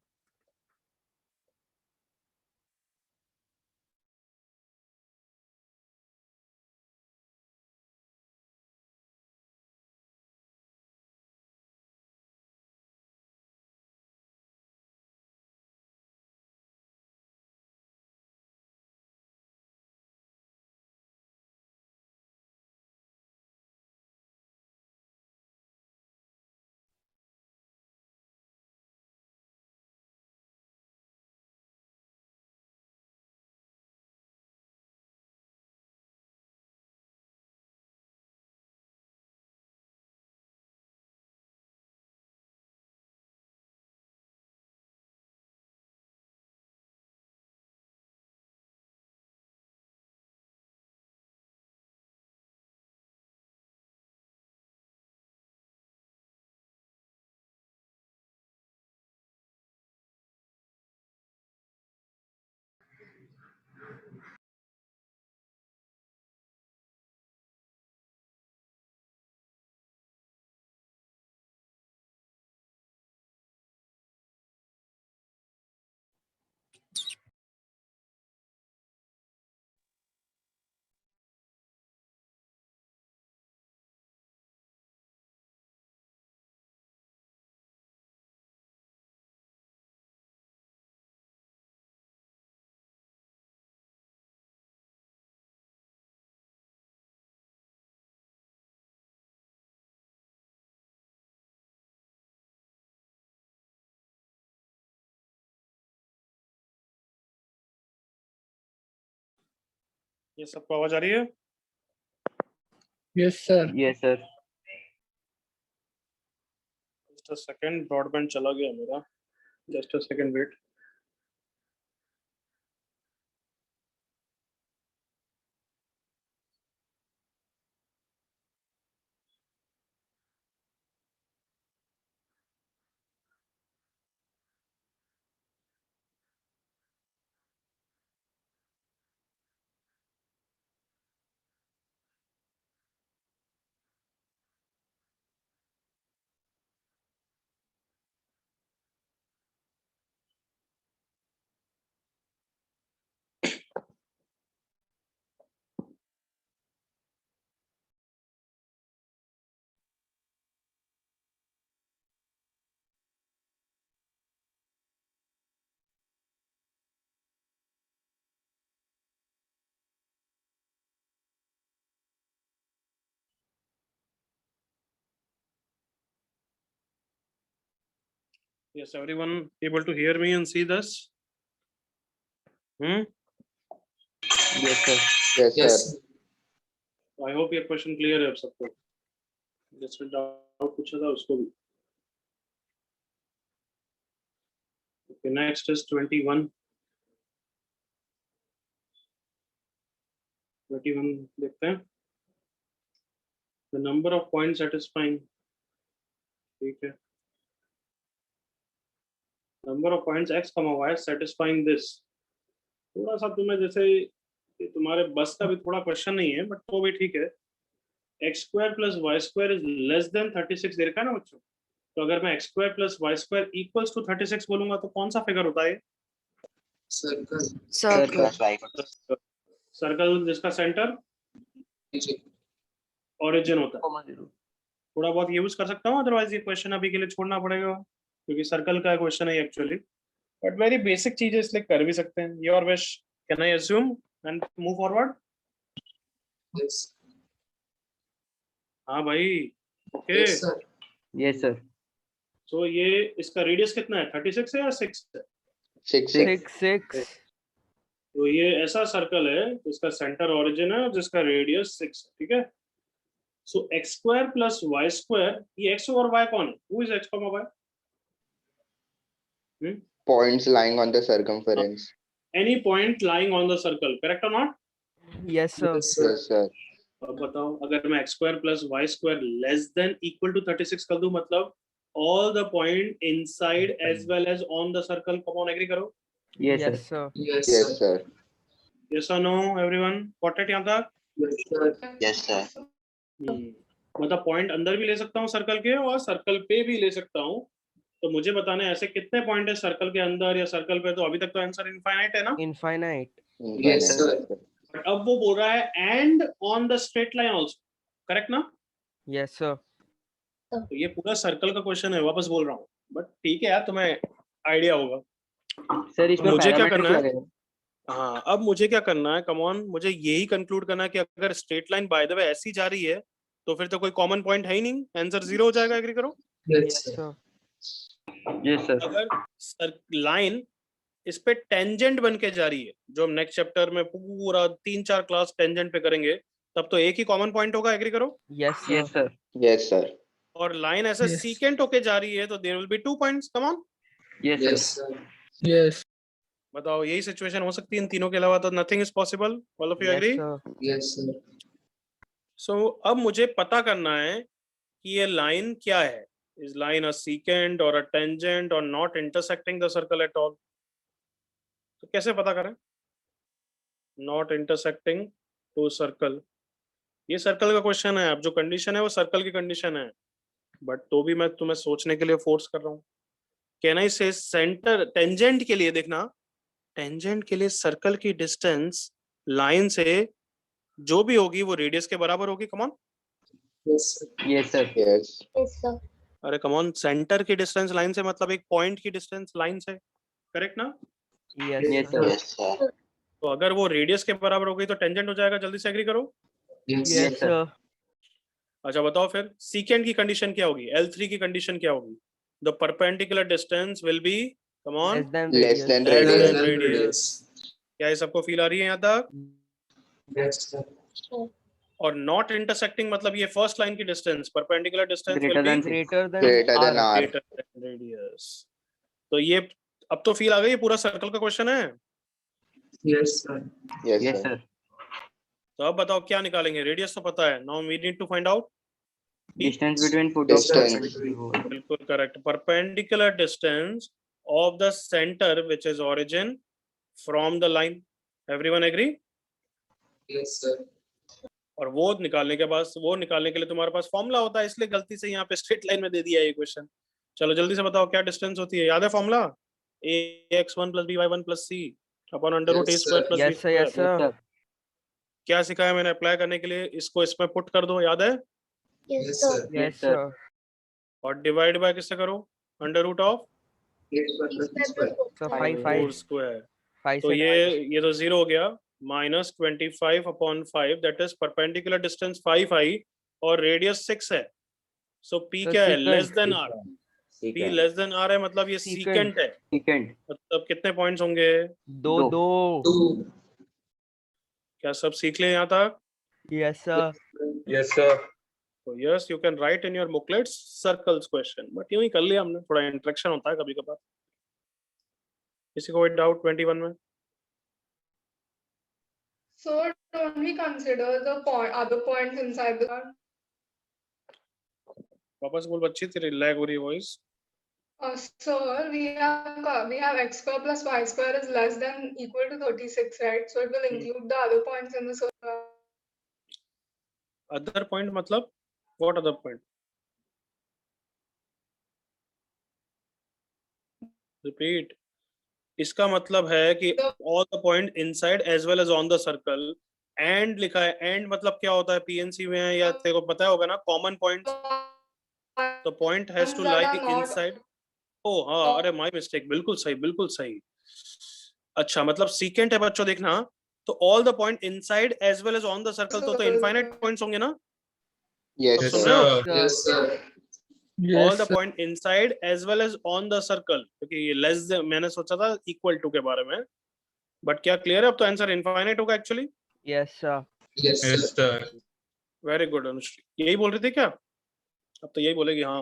Speaker 1: ये सबको आवाज आ रही है?
Speaker 2: Yes, sir.
Speaker 5: Yes, sir.
Speaker 1: Just a second, broadband चला गया मेरा, just a second wait. Yes, everyone able to hear me and see this?
Speaker 5: Yes, sir.
Speaker 4: Yes,
Speaker 2: Yes,
Speaker 4: sir.
Speaker 1: I hope ये क्वेश्चन क्लियर है अब सबको। जिसमें डाउट पूछा था उसको भी। Okay, next is 21. 21 देखते हैं। The number of points satisfying, ठीक है। Number of points x, y satisfying this. थोड़ा सा तुम्हें जैसे ये तुम्हारे बस का भी थोड़ा क्वेश्चन नहीं है, बट तो भी ठीक है। X square plus y square is less than 36 दे रखा है ना बच्चों। तो अगर मैं x square plus y square equals to 36 बोलूंगा तो कौन सा फिगर होता है?
Speaker 2: circle.
Speaker 3: Circle.
Speaker 7: Plus y.
Speaker 1: Circle जिसका सेंटर ओरिजिन होता है।
Speaker 5: Comma 0.
Speaker 1: थोड़ा बहुत यूज कर सकता हूँ, अदरवाइज ये क्वेश्चन अभी के लिए छोड़ना पड़ेगा क्योंकि सर्कल का क्वेश्चन है एक्चुअली, बट वेरी बेसिक चीजें इसलिए कर भी सकते हैं। Your wish, can I assume and move forward?
Speaker 2: Yes.
Speaker 1: हाँ भाई, okay.
Speaker 2: Yes, sir.
Speaker 5: Yes, sir.
Speaker 1: सो ये इसका रेडियस कितना है? 36 है या 6 है?
Speaker 4: 6,
Speaker 5: 6.
Speaker 1: तो ये ऐसा सर्कल है जिसका सेंटर ओरिजिन है और जिसका रेडियस 6 है, ठीक है। So x square plus y square, ये एक्स और वाई कौन है? Who is x comma y?
Speaker 4: points lying on the circumference.
Speaker 1: Any point lying on the circle, correct or not?
Speaker 5: Yes, sir.
Speaker 2: Yes, sir.
Speaker 4: Yes, sir.
Speaker 1: अब बताओ, अगर मैं x square plus y square less than equal to 36 कर दूं, मतलब all the point inside as well as on the circle. Come on, agree करो।
Speaker 5: Yes, sir.
Speaker 8: Yes, sir.
Speaker 2: Yes,
Speaker 4: Yes,
Speaker 2: sir.
Speaker 4: sir.
Speaker 1: Yes और नो एवरीवन? गॉट इट यहां तक?
Speaker 2: Yes, sir.
Speaker 7: Yes, sir.
Speaker 1: मतलब पॉइंट अंदर भी ले सकता हूँ सर्कल के और सर्कल पे भी ले सकता हूँ। तो मुझे बताना है ऐसे कितने पॉइंट है सर्कल के अंदर या सर्कल पे। तो अभी तक तो आंसर इनफाइनाइट है ना?
Speaker 8: Infinite.
Speaker 2: Yes,
Speaker 4: Infinite,
Speaker 2: sir.
Speaker 1: But अब वो बोल रहा है and on the straight line also, correct ना?
Speaker 8: Yes, sir.
Speaker 1: तो ये पूरा सर्कल का क्वेश्चन है, वापस बोल रहा हूँ, बट ठीक है यार, तुम्हें आइडिया होगा।
Speaker 5: Sir, इसमें
Speaker 1: मुझे क्या
Speaker 5: parameter
Speaker 1: करना है?
Speaker 5: लगेगा?
Speaker 1: हाँ, अब मुझे क्या करना है? कम ऑन, मुझे यही कंक्लूड करना है कि अगर straight line by the way ऐसी जा रही है तो फिर तो कोई कॉमन पॉइंट है ही नहीं, आंसर 0 हो जाएगा। एग्री करो।
Speaker 2: Yes,
Speaker 8: Yes,
Speaker 2: sir.
Speaker 8: sir.
Speaker 5: Yes, sir.
Speaker 1: अगर लाइन इस पे टेंजेंट बन के जा रही है, जो हम नेक्स्ट चैप्टर में पूरा 3-4 क्लास टेंजेंट पे करेंगे, तब तो एक ही कॉमन पॉइंट होगा। एग्री करो।
Speaker 8: Yes, sir.
Speaker 5: Yes, sir.
Speaker 4: Yes, sir.
Speaker 1: और लाइन ऐसे
Speaker 2: Yes.
Speaker 1: सीकेंट होके जा रही है तो there will be 2 points. Come on,
Speaker 5: Yes,
Speaker 2: Yes,
Speaker 5: sir.
Speaker 2: sir. Yes.
Speaker 1: बताओ, यही सिचुएशन हो सकती है इन तीनों के अलावा, तो nothing is possible. All of you
Speaker 8: Yes,
Speaker 1: agree?
Speaker 8: sir.
Speaker 2: Yes, sir.
Speaker 1: So अब मुझे पता करना है कि ये लाइन क्या है। इज लाइन अ सीकेंट और अ टेंजेंट और not intersecting the circle at all? तो कैसे पता करें? नॉट इंटरसेक्टिंग टू सर्कल, ये सर्कल का क्वेश्चन है। अब जो कंडीशन है वो सर्कल की कंडीशन है, बट तो भी मैं तुम्हें सोचने के लिए फोर्स कर रहा हूँ। कैन आई से सेंटर टेंजेंट के लिए, देखना, टेंजेंट के लिए सर्कल की डिस्टेंस लाइन से जो भी होगी वो रेडियस के बराबर होगी। Come on,
Speaker 2: Yes, sir.
Speaker 5: Yes, sir.
Speaker 4: Yes.
Speaker 1: अरे कम ऑन, सेंटर की डिस्टेंस लाइन से मतलब एक पॉइंट की डिस्टेंस लाइन से, करेक्ट ना?
Speaker 8: Yes,
Speaker 5: Yes,
Speaker 8: sir.
Speaker 5: sir.
Speaker 7: Yes, sir.
Speaker 1: तो अगर वो रेडियस के बराबर हो गई तो टेंजेंट हो जाएगा। जल्दी से एग्री करो।
Speaker 2: Yes,
Speaker 8: Yes,
Speaker 2: sir.
Speaker 8: sir.
Speaker 1: अच्छा बताओ फिर सीकेंट की कंडीशन क्या होगी? L3 की कंडीशन क्या होगी? The perpendicular distance will be, come on,
Speaker 8: Less than
Speaker 4: Less
Speaker 8: radius.
Speaker 4: than
Speaker 1: Less
Speaker 4: radius.
Speaker 1: than radius. क्या ये सबको फील आ रही है यहाँ तक?
Speaker 2: Yes, sir.
Speaker 1: और नॉट इंटरसेक्टिंग मतलब ये फर्स्ट लाइन की distance, perpendicular distance will
Speaker 5: Greater
Speaker 1: be
Speaker 5: than
Speaker 8: Greater than
Speaker 4: Greater than
Speaker 8: R.
Speaker 4: R.
Speaker 1: Greater than radius. तो ये अब तो फील आ गई, ये पूरा सर्कल का क्वेश्चन है।
Speaker 2: Yes, sir.
Speaker 4: Yes,
Speaker 5: Yes,
Speaker 4: sir.
Speaker 5: sir.
Speaker 1: तो अब बताओ क्या निकालेंगे, रेडियस तो पता है, now we need to find out
Speaker 5: Distance between foot of
Speaker 4: Distance.
Speaker 5: circle.
Speaker 1: बिल्कुल correct, perpendicular distance of the centre which is origin from the line, everyone agree?
Speaker 2: Yes, sir.
Speaker 1: और वो निकालने के लिए तुम्हारे पास फॉर्मूला होता है, इसलिए गलती से यहाँ पे स्ट्रेट लाइन में दे दिया ये क्वेश्चन। चलो जल्दी से बताओ क्या डिस्टेंस होती है, याद है formula? ax1 + by1 + c upon under root
Speaker 2: Yes,
Speaker 1: a² +
Speaker 8: Yes, sir. Yes,
Speaker 1: b²।
Speaker 8: sir.
Speaker 5: Yes, sir.
Speaker 1: क्या सिखाया मैंने अप्लाई करने के लिए, इसको इसमें पुट कर दो, याद है?
Speaker 2: Yes, sir.
Speaker 8: Yes,
Speaker 5: sir.
Speaker 8: sir.
Speaker 1: और डिवाइड बाय किससे करो, under root of
Speaker 8: So
Speaker 5: Five.
Speaker 8: 5,
Speaker 1: 4²।
Speaker 8: 5
Speaker 1: तो
Speaker 8: से
Speaker 1: ये तो 0 हो गया, -25/5 that is perpendicular distance 5i और रेडियस 6 है। सो p
Speaker 8: So
Speaker 1: क्या है,
Speaker 8: secant.
Speaker 1: Less than r। p less than r है मतलब ये
Speaker 8: Secant.
Speaker 1: सीकेंट है,
Speaker 5: Secant.
Speaker 1: मतलब कितने पॉइंट्स होंगे?
Speaker 8: दो
Speaker 5: दो.
Speaker 8: दो.
Speaker 2: 2.
Speaker 1: क्या सब सीख ले यहाँ तक?
Speaker 8: Yes, sir.
Speaker 2: Yes, sir.
Speaker 1: तो yes you can write in your booklets circles question, but यूं ही कर लिया हमने, थोड़ा इंटरेक्शन होता है कभी कभार। किसी को कोई डाउट 21 में?
Speaker 9: So don't we consider the other points inside the card?
Speaker 1: वापस बोल बच्ची, तेरी लैग हो रही है voice.
Speaker 9: Sir, we have x² + y² is less than equal to 36, right? So it will include the other points in the circle.
Speaker 1: Other point मतलब व्हाट अदर पॉइंट? रिपीट। इसका मतलब है कि all the point inside as well as on the circle. And लिखा है, एंड मतलब क्या होता है पीएनसी में, या तेरे को पता होगा ना, कॉमन पॉइंट। तो point has to lie inside. Oh हाँ, अरे माय मिस्टेक, बिल्कुल सही बिल्कुल सही। अच्छा मतलब सीकेंट है बच्चों, देखना, तो all the point inside as well as on the circle, तो इनफाइनाइट पॉइंट्स होंगे ना?
Speaker 4: Yes,
Speaker 1: सुन
Speaker 4: sir.
Speaker 1: रहे हो?
Speaker 2: Yes, sir.
Speaker 1: All the point inside as well as on the circle, क्योंकि ये लेस देन मैंने सोचा था इक्वल टू के बारे में, बट क्या क्लियर है अब तो आंसर इनफाइनाइट होगा actually.
Speaker 8: Yes, sir.
Speaker 2: Yes, sir.
Speaker 1: Very good Anushree, यही बोल रही थी क्या? अब तो यही बोलेगी हाँ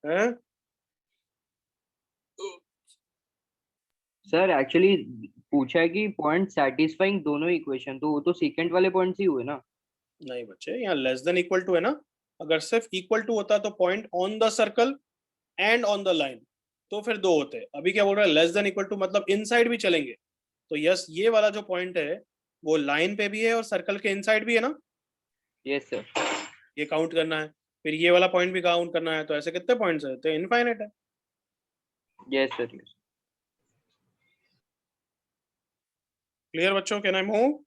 Speaker 1: है?
Speaker 5: Sir, actually पूछा है कि पॉइंट सैटिस्फाइंग दोनों इक्वेशन, तो वो तो सेकंड वाले पॉइंट्स ही हुए ना।
Speaker 1: नहीं बच्चे, यहाँ लेस देन इक्वल टू है ना। अगर सिर्फ इक्वल टू होता तो point on the circle and on the line, तो फिर दो होते। अभी क्या बोल रहा है, लेस देन इक्वल टू मतलब इनसाइड भी चलेंगे। तो यस, ये वाला जो पॉइंट है वो लाइन पे भी है और सर्कल के इनसाइड भी है ना।
Speaker 5: Yes sir.
Speaker 1: ये काउंट करना है, फिर ये वाला पॉइंट भी काउंट करना है, तो ऐसे कितने पॉइंट्स है? तो इनफाइनाइट है।
Speaker 5: Yes sir.
Speaker 1: क्लियर बच्चों, can I move?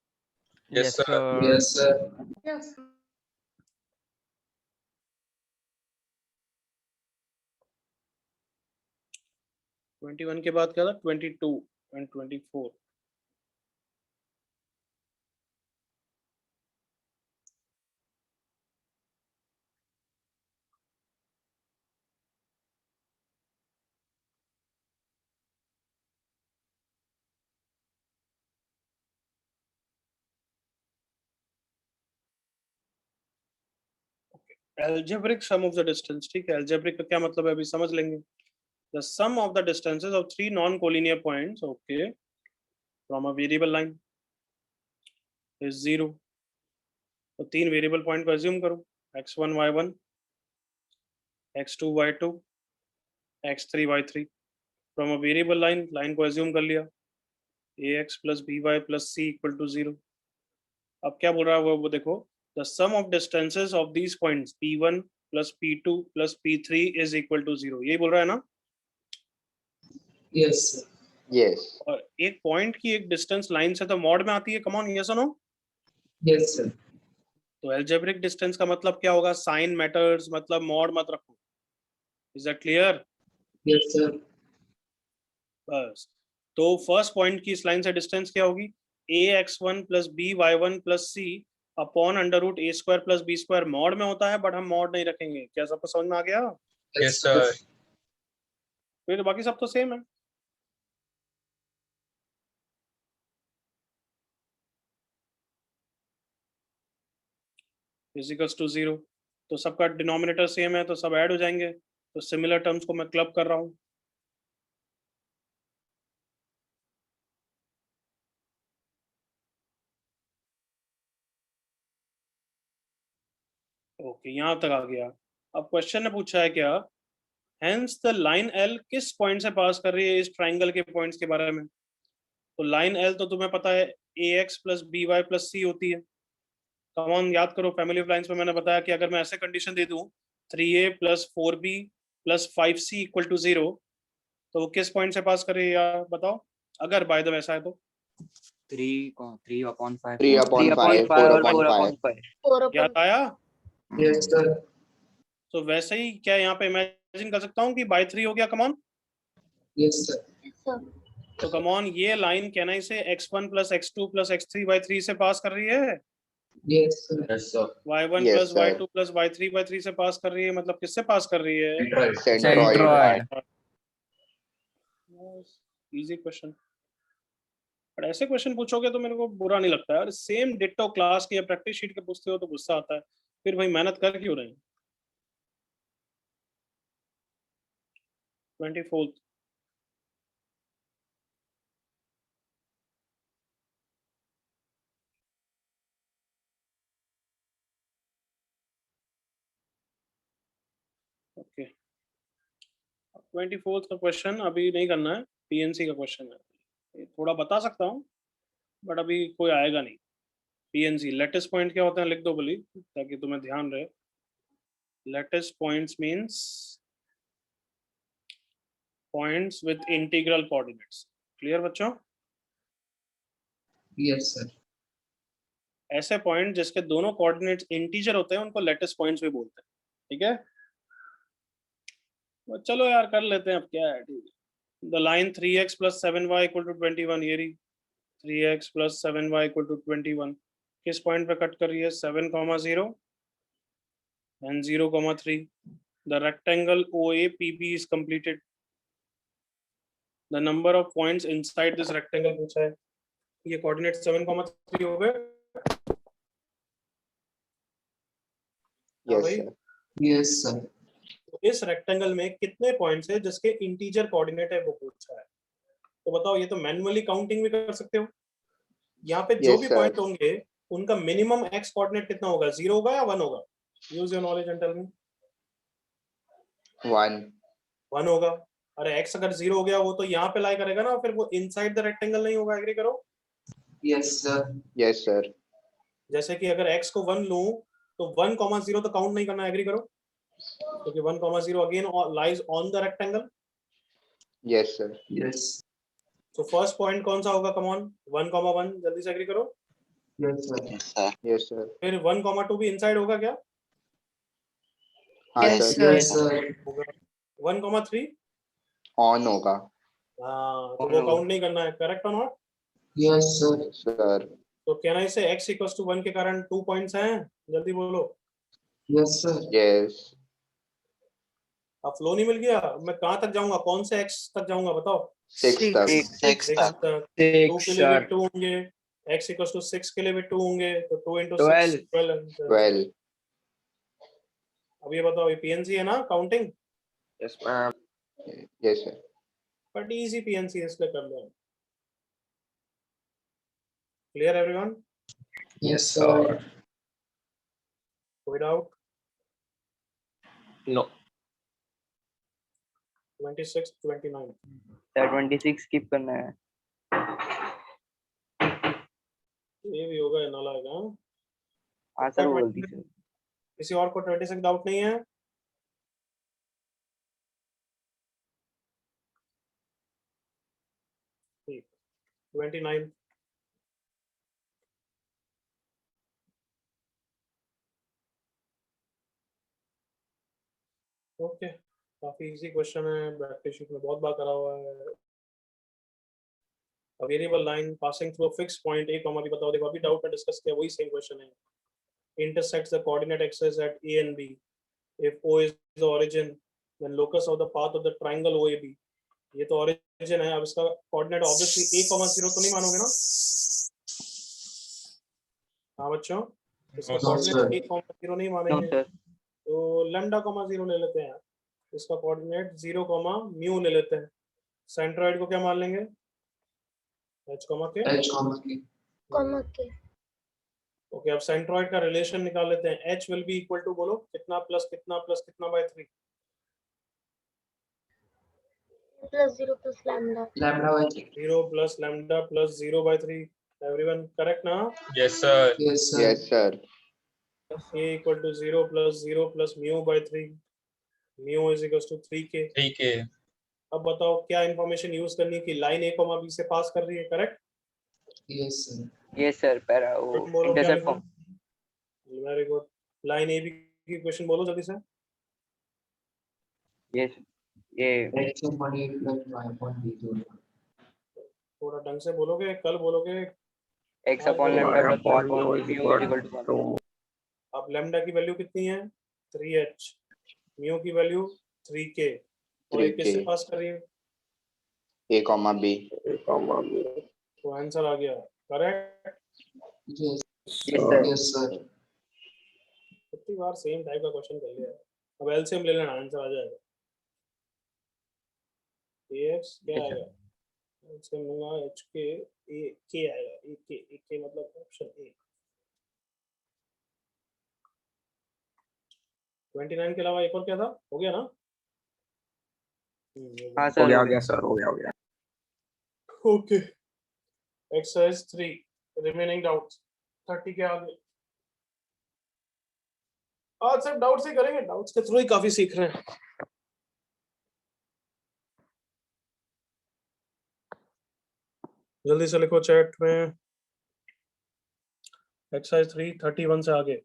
Speaker 8: Yes, sir.
Speaker 2: Yes, sir.
Speaker 9: Yes.
Speaker 1: । 21 के बाद क्या था? 22 and 24। Algebraic sum of the distance, ठीक है। algebraic का क्या मतलब है अभी समझ लेंगे। The sum of the distances of three non-collinear points, okay, from a variable line is 0। तो तीन वेरिएबल पॉइंट को अज्यूम करो, x1 y1, x2 y2, x3 y3। From a variable line, line को अज्यूम कर लिया, ax plus by plus c equal to 0। अब क्या बोल रहा है वो देखो, the sum of distances of these points p1 plus p2 plus p3 is equal to 0। यही बोल रहा है ना।
Speaker 2: Yes, sir.
Speaker 4: Yes.
Speaker 1: और एक पॉइंट की एक डिस्टेंस लाइन से तो मॉड में आती है, कम ऑन यस और नो।
Speaker 2: Yes, sir.
Speaker 1: तो एल्जेब्रिक डिस्टेंस का मतलब क्या होगा, साइन मैटर्स, मतलब मॉड मत रखो। Is that clear?
Speaker 2: Yes, sir.
Speaker 1: बस। तो फर्स्ट पॉइंट की इस लाइन से डिस्टेंस क्या होगी, ax1 plus by1 plus c upon under root a² plus b² mod में होता है, बट हम मॉड नहीं रखेंगे। क्या सबको समझ में आ गया?
Speaker 2: Yes, sir.
Speaker 1: फिर तो बाकी सब तो सेम है। Is equals to 0। तो सबका डिनोमिनेटर सेम है तो सब ऐड हो जाएंगे, तो सिमिलर टर्म्स को मैं क्लब कर रहा हूँ। ओके, यहाँ तक आ गया। अब क्वेश्चन ने पूछा है क्या, हेंस द लाइन एल किस पॉइंट से पास कर रही है इस ट्राइंगल के पॉइंट्स के बारे में। तो लाइन एल तो तुम्हें पता है ax plus by plus c होती है। कम ऑन याद करो, फैमिली ऑफ लाइंस में मैंने बताया कि अगर मैं ऐसे कंडीशन दे दूं 3a plus 4b plus 5c equal to 0, तो वो किस पॉइंट से पास कर रही है यार बताओ, अगर बाय द वे ऐसा है तो।
Speaker 8: 3/5
Speaker 4: 3/5
Speaker 5: और
Speaker 4: 4/5
Speaker 5: 4/5
Speaker 1: याद आया?
Speaker 2: Yes, sir.
Speaker 1: तो वैसे ही क्या यहाँ पे इमेजिन कर सकता हूँ कि बाय 3 हो गया। कम ऑन,
Speaker 2: Yes, sir.
Speaker 1: तो कम ऑन ये लाइन कहना इसे x1 plus x2 plus x3 bye 3 से पास कर रही है,
Speaker 2: Yes, sir.
Speaker 1: y1
Speaker 4: Yes,
Speaker 1: plus
Speaker 4: sir.
Speaker 1: y2 plus y3 by 3 से पास कर रही है। मतलब किससे पास कर रही है?
Speaker 4: Centroid.
Speaker 1: Easy question. पर ऐसे क्वेश्चन पूछोगे तो मेरे को बुरा नहीं लगता यार, सेम डिट्टो क्लास की या प्रैक्टिस शीट के पूछते हो तो गुस्सा आता है, फिर भाई मेहनत कर क्यों रहे हैं। 24th ओके, 24th का क्वेश्चन अभी नहीं करना है, पीएनसी का क्वेश्चन है। ये थोड़ा बता सकता हूँ बट अभी कोई आएगा नहीं। पीएनसी लेटेस्ट पॉइंट क्या होता है लिख दो बोली, ताकि तुम्हें ध्यान रहे। Latest points means points with integral coordinates. Clear बच्चों?
Speaker 2: Yes, sir.
Speaker 1: ऐसे पॉइंट जिसके दोनों कोऑर्डिनेट्स इंटीजर होते हैं उनको लेटेस्ट पॉइंट्स भी बोलते हैं। ठीक है, तो चलो यार कर लेते हैं, अब क्या है। ठीक है, the line 3x plus 7y equal to 21, ये रही 3x plus 7y equal to 21 किस पॉइंट पे कट कर रही है? 7,0 and 0,3। the rectangle OAPB is completed। the number of points inside this rectangle पूछा है। ये कोऑर्डिनेट 7,3 हो गए।
Speaker 4: Yes, sir.
Speaker 2: Yes, sir.
Speaker 1: तो इस रेक्टेंगल में कितने पॉइंट्स है जिसके इंटीजर कोऑर्डिनेट है वो पूछा है। तो बताओ, ये तो मैन्युअली काउंटिंग भी कर सकते हो। यहाँ पे जो
Speaker 4: Yes,
Speaker 1: भी
Speaker 4: sir.
Speaker 1: पॉइंट होंगे उनका मिनिमम एक्स कोऑर्डिनेट कितना होगा? 0 होगा या 1 होगा? Use your knowledge and tell me.
Speaker 4: 1.
Speaker 1: 1 होगा। अरे एक्स अगर 0 हो गया वो तो यहाँ पे लाई करेगा ना, फिर वो इनसाइड द रेक्टेंगल नहीं होगा। एग्री करो?
Speaker 2: Yes, sir.
Speaker 4: Yes, sir.
Speaker 1: जैसे कि अगर एक्स को 1 लूं तो 1,0 तो काउंट नहीं करना। एग्री करो? क्योंकि 1,0 again lies on the rectangle.
Speaker 4: Yes, sir.
Speaker 2: Yes.
Speaker 1: तो फर्स्ट पॉइंट कौन सा होगा? Come on, 1,1। जल्दी से एग्री करो।
Speaker 2: Yes, sir.
Speaker 7: Yes, sir.
Speaker 4: Yes, sir.
Speaker 1: फिर 1,2 भी इनसाइड होगा क्या?
Speaker 4: हाँ
Speaker 3: Yes,
Speaker 4: sir.
Speaker 2: Yes, sir.
Speaker 1: होगा। 1,3
Speaker 4: On होगा.
Speaker 1: हाँ, तो वो काउंट नहीं करना है। Correct or not?
Speaker 2: Yes, sir.
Speaker 4: Sir.
Speaker 1: तो कहना इसे x इक्वल्स टू 1 के कारण 2 पॉइंट्स हैं। जल्दी बोलो।
Speaker 2: Yes, sir.
Speaker 4: Yes.
Speaker 1: अब फ्लो नहीं मिल गया, मैं कहाँ तक जाऊंगा? कौन से x तक जाऊंगा बताओ?
Speaker 4: 6 तक.
Speaker 7: 6
Speaker 1: 6
Speaker 7: तक।
Speaker 1: तक। 2 के लिए भी 2 होंगे, x इक्वल्स टू 6 के लिए भी 2 होंगे, तो 2 into 6 12।
Speaker 4: 12.
Speaker 1: अब ये बताओ, ये पीएनसी है ना counting?
Speaker 8: Yes, ma'am.
Speaker 4: Yes, sir.
Speaker 1: But easy PNC है, इसलिए कर लो। Clear everyone?
Speaker 2: Yes, sir.
Speaker 1: कोई डाउट?
Speaker 8: No.
Speaker 1: 26 29
Speaker 5: 26 स्किप करना है।
Speaker 1: ये भी होगा, ना लाएगा।
Speaker 5: हाँ सर, वो गलती से।
Speaker 1: किसी और को 26 डाउट नहीं है? ठीक, 29 ओके। काफी इजी क्वेश्चन है, प्रैक्टिस शीट में बहुत बार करा हुआ है। A variable line passing through a fixed point a comma b, बताओ। देखो अभी डाउट में डिस्कस किया, वही सेम क्वेश्चन है। intersects the coordinate axes at a and b if o is the origin then locus of the path of the triangle OAB। ये तो origin है, अब इसका कोऑर्डिनेट ऑब्वियसली a, 0 तो नहीं मानोगे ना? हाँ बच्चों? इसका
Speaker 2: No,
Speaker 1: कोऑर्डिनेट
Speaker 2: sir.
Speaker 1: 8,0 नहीं
Speaker 5: नो
Speaker 1: मानेंगे,
Speaker 5: सर
Speaker 1: तो लैम्डा कॉमा 0 ले लेते हैं, इसका कोऑर्डिनेट 0 कॉमा म्यू ले लेते हैं, सेंट्रोइड को क्या मान लेंगे, h comma k
Speaker 2: H comma K.
Speaker 1: Okay. अब सेंट्रोइड का रिलेशन निकाल लेते हैं, h will be equal to, बोलो कितना प्लस कितना by 3,
Speaker 2: Plus 0 plus lambda. Lambda by 3.
Speaker 1: 0 plus lambda plus 0 by 3, everyone correct ना?
Speaker 10: Yes, sir.
Speaker 2: Yes, sir.
Speaker 4: Yes, sir.
Speaker 1: a equal to 0 plus mu by 3, mu is equal to 3k।
Speaker 10: 3K.
Speaker 1: अब बताओ क्या इंफॉर्मेशन यूज करनी है कि लाइन a कॉमा b से पास कर रही है, correct?
Speaker 2: Yes, sir.
Speaker 5: Yes sir para वो
Speaker 1: बोलो क्या
Speaker 5: इंटरसेप्ट
Speaker 1: लिखा?
Speaker 5: Form
Speaker 1: very good. Line A B की इक्वेशन बोलो जल्दी से।
Speaker 5: यस ये
Speaker 2: X upon A plus Y upon B to
Speaker 1: थोड़ा ढंग से बोलोगे, कल बोलोगे।
Speaker 5: x upon lambda plus y upon mu equal to 1।
Speaker 1: अब लैम्डा की वैल्यू कितनी है, 3h, म्यू की वैल्यू 3k, और ये
Speaker 4: 3k.
Speaker 1: किससे पास कर रही है,
Speaker 4: A comma B.
Speaker 1: तो आंसर आ गया correct.
Speaker 2: Yes.
Speaker 5: Yes sir
Speaker 2: Yes, sir.
Speaker 1: कितनी बार सेम टाइप का क्वेश्चन कर लिया है। अब एलसीएम ले लेना, आंसर आ जाएगा। ax क्या
Speaker 5: Yes, sir.
Speaker 1: आएगा, एलसीएम लूंगा h के a k आएगा, a k मतलब ऑप्शन ए। 29 के अलावा एक और क्या था, हो गया ना?
Speaker 5: हाँ सर हो गया
Speaker 10: सर, हो गया।
Speaker 1: ओके। एक्सरसाइज 3 रिमेनिंग डाउट्स 30 के आगे। आज सिर्फ डाउट्स ही करेंगे, डाउट्स के थ्रू ही काफी सीख रहे हैं। जल्दी से लिखो चैट में, एक्सरसाइज 3 31 से आगे।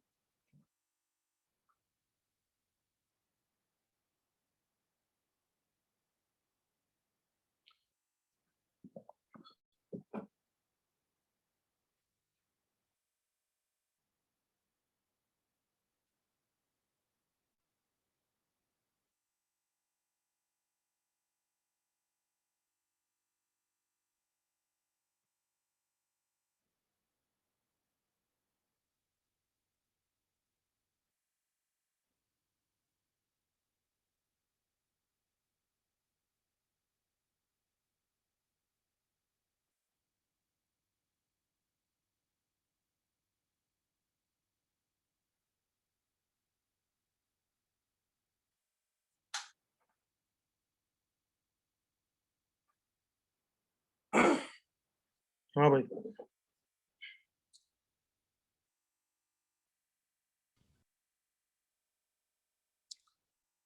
Speaker 1: हाँ भाई,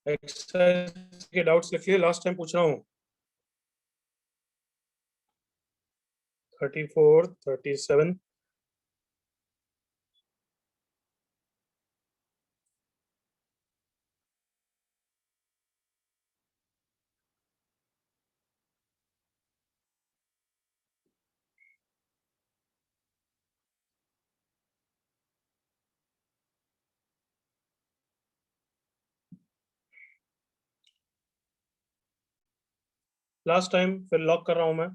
Speaker 1: एक्सरसाइज के डाउट्स लिख लिए, लास्ट टाइम पूछ रहा हूँ। 34 37 लास्ट टाइम, फिर लॉक कर रहा हूं मैं।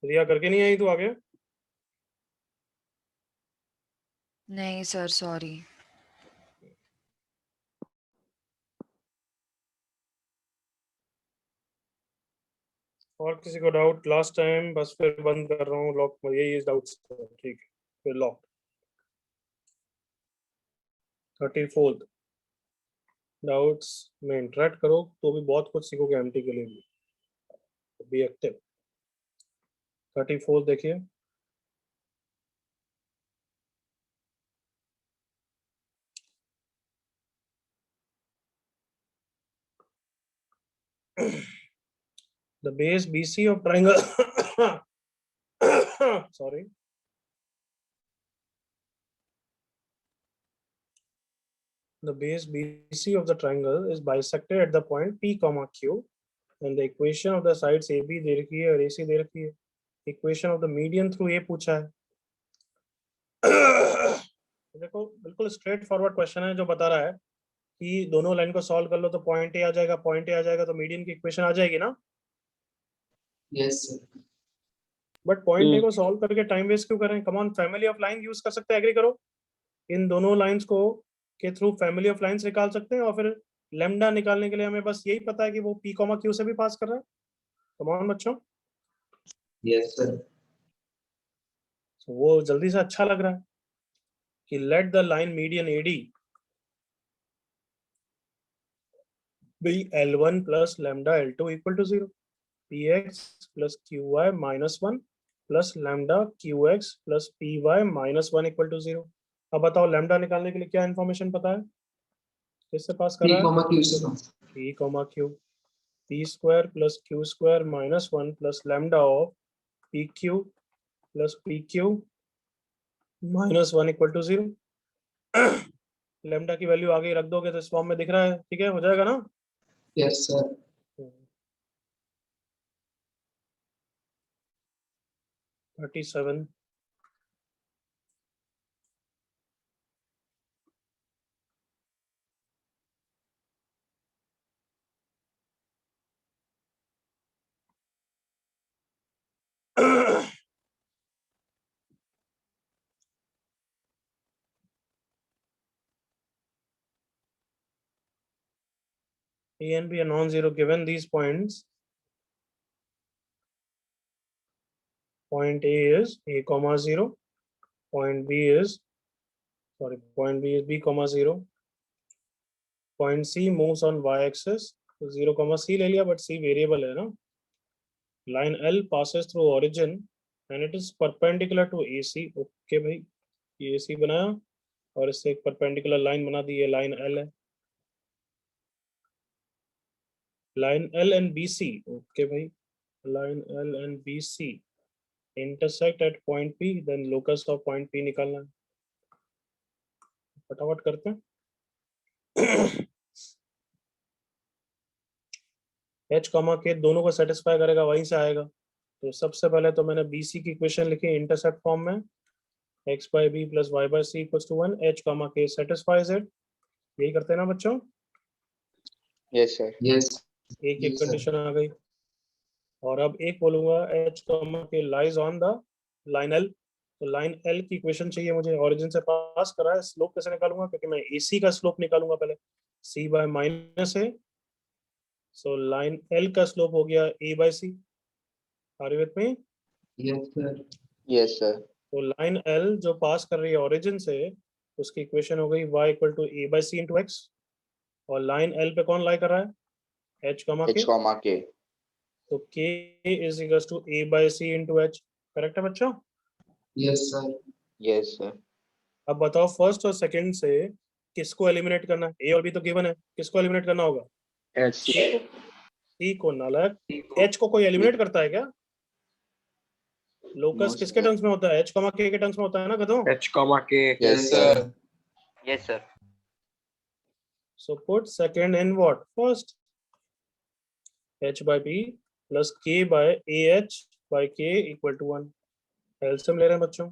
Speaker 1: रिया करके नहीं आई तू आगे?
Speaker 3: नहीं सर सॉरी।
Speaker 1: और किसी को डाउट लास्ट टाइम? बस फिर बंद कर रहा हूँ, लॉक। यही डाउट्स, ठीक है फिर लॉक। 34 डाउट्स में इंटरेक्ट करो तो भी बहुत कुछ सीखोगे एमटी के लिए भी। Be active. 34 देखिए, the base BC of triangle sorry, the base BC of the triangle is bisected at the point P comma Q and the equation of the sides AB दे रखी है और AC दे रखी है। equation of the median through A पूछा है। देखो बिल्कुल स्ट्रेट फॉरवर्ड क्वेश्चन है जो बता रहा है कि दोनों लाइन को सॉल्व कर लो तो पॉइंट ए आ जाएगा, पॉइंट ए आ जाएगा तो मीडियन की इक्वेशन आ जाएगी ना।
Speaker 2: Yes, sir.
Speaker 1: But point A को सॉल्व करके टाइम वेस्ट क्यों करें? Come on, family of line use कर सकते हैं, एग्री करो। इन दोनों लाइंस को के थ्रू फैमिली ऑफ लाइंस निकाल सकते हैं, और फिर लेमडा निकालने के लिए हमें बस यही पता है कि वो पी कॉमा क्यू से भी पास कर रहा है। कम ऑन बच्चों,
Speaker 2: यस सर।
Speaker 1: वो जल्दी से अच्छा लग रहा है कि let the line median AD be L1 plus lambda L2 equal to 0. Px plus Qy minus 1 plus lambda Qx plus Py minus 1 equal to 0. अब बताओ लैम्डा निकालने के लिए क्या इन्फॉर्मेशन पता है? किससे पास कर रहा है?
Speaker 2: P comma Q से पास।
Speaker 1: P comma Q. P square plus Q square minus 1 plus lambda of PQ plus PQ minus 1 equal to 0. Lambda की वैल्यू आगे रख दोगे तो इस फॉर्म में दिख रहा है, ठीक है, हो जाएगा ना?
Speaker 2: Yes sir.
Speaker 1: $37. A and B are non-zero given these points. Point A is A comma 0. Point B is B comma 0. Point C moves on y-axis. तो 0 comma C ले लिया, but C variable है ना. Line L passes through origin and it is perpendicular to AC. Okay भाई, ये AC बनाया और इससे एक perpendicular line बना दी, ये line L है. Line L and BC. Okay भाई, line L and BC intersect at point P, then locus of point P निकालना है. फटाफट करते हैं. H कॉमा के दोनों को सेटिस्फाई करेगा, वहीं से आएगा. तो सबसे पहले तो मैंने BC की इक्वेशन लिखी इंटरसेप्ट फॉर्म में, x by b plus y by c equals to 1. H comma के सेटिस्फाइज इट. यही करते हैं ना बच्चों?
Speaker 4: Yes sir.
Speaker 2: यस।
Speaker 1: एक
Speaker 2: Yes, sir.
Speaker 1: कंडीशन आ गई. और अब एक बोलूंगा H कॉमा के lies on the line L. तो लाइन L की इक्वेशन चाहिए मुझे, ओरिजिन से पास करा है. स्लोप कैसे निकालूंगा? क्योंकि मैं AC का स्लोप निकालूंगा पहले. C by minus A. So line L का स्लोप हो गया A by C. Are you with me?
Speaker 2: Yes sir.
Speaker 4: Yes sir.
Speaker 1: तो लाइन L जो पास कर रही है ओरिजिन से, उसकी इक्वेशन हो गई y equal to A by C into x. और लाइन L पे कौन लाई कर रहा है? H comma
Speaker 4: h
Speaker 1: k.
Speaker 4: कॉमा के।
Speaker 1: तो K is equals to A by C into H. Correct है बच्चों?
Speaker 2: Yes sir.
Speaker 4: Yes sir.
Speaker 1: अब बताओ फर्स्ट और सेकंड से किसको एलिमिनेट करना है? A और B तो गिवन है, किसको एलिमिनेट करना होगा?
Speaker 4: एच
Speaker 1: C को. नालायक, H को कोई एलिमिनेट करता है क्या? लोकस
Speaker 4: No,
Speaker 1: किसके
Speaker 4: sir.
Speaker 1: टर्म्स में होता है? H कॉमा K के टर्म्स में होता है ना गधों?
Speaker 8: H comma K.
Speaker 4: Yes sir.
Speaker 5: Yes sir.
Speaker 1: So put second in what? First. H by B plus K by AH by K equal to 1. LCM ले रहे हैं बच्चों.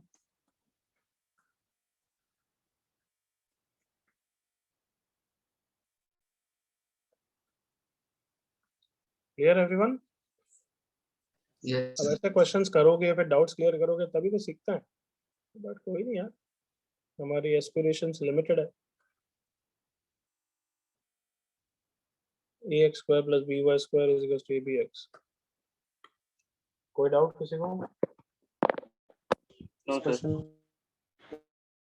Speaker 1: Clear everyone?
Speaker 2: यस
Speaker 1: अब ऐसे क्वेश्चंस करोगे, फिर डाउट्स क्लियर करोगे, तभी तो सीखते हैं. बट कोई नहीं यार, हमारी एस्पिरेशंस लिमिटेड है. ax square plus by square is equal to abx. कोई डाउट किसी को?
Speaker 5: No sir.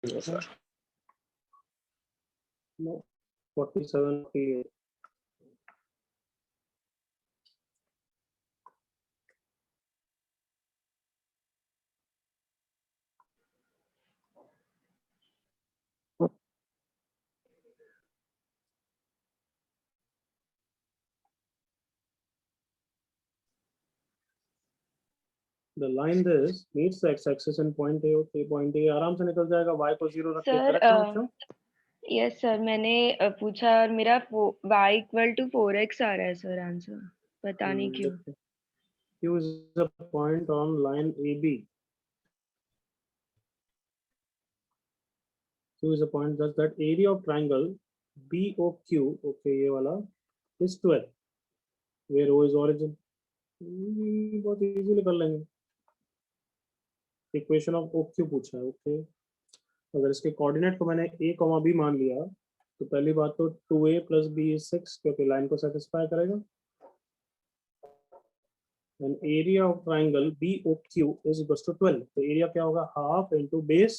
Speaker 1: No, sir. No. 47 clear. The line this meets the x-axis in point A. Okay, point A आराम से निकल जाएगा. Y को 0 रख के.
Speaker 6: Sir,
Speaker 1: correct है बच्चों?
Speaker 6: यस सर, मैंने पूछा और मेरा y इक्वल टू 4x आ रहा है सर आंसर. पता नहीं क्यों.
Speaker 1: Q is a point on line AB. Q is a point thus that area of triangle BOQ, okay, ये वाला is 12, where O is origin. बहुत easily कर लेंगे. इक्वेशन ऑफ ओ क्यू पूछा है। ओके, अगर इसके कोऑर्डिनेट को मैंने a, b मान लिया तो पहली बात तो 2a + b = 6 क्योंकि लाइन को सेटिस्फाई करेगा। And area of triangle BOQ is equal to 12, तो एरिया क्या होगा, half into base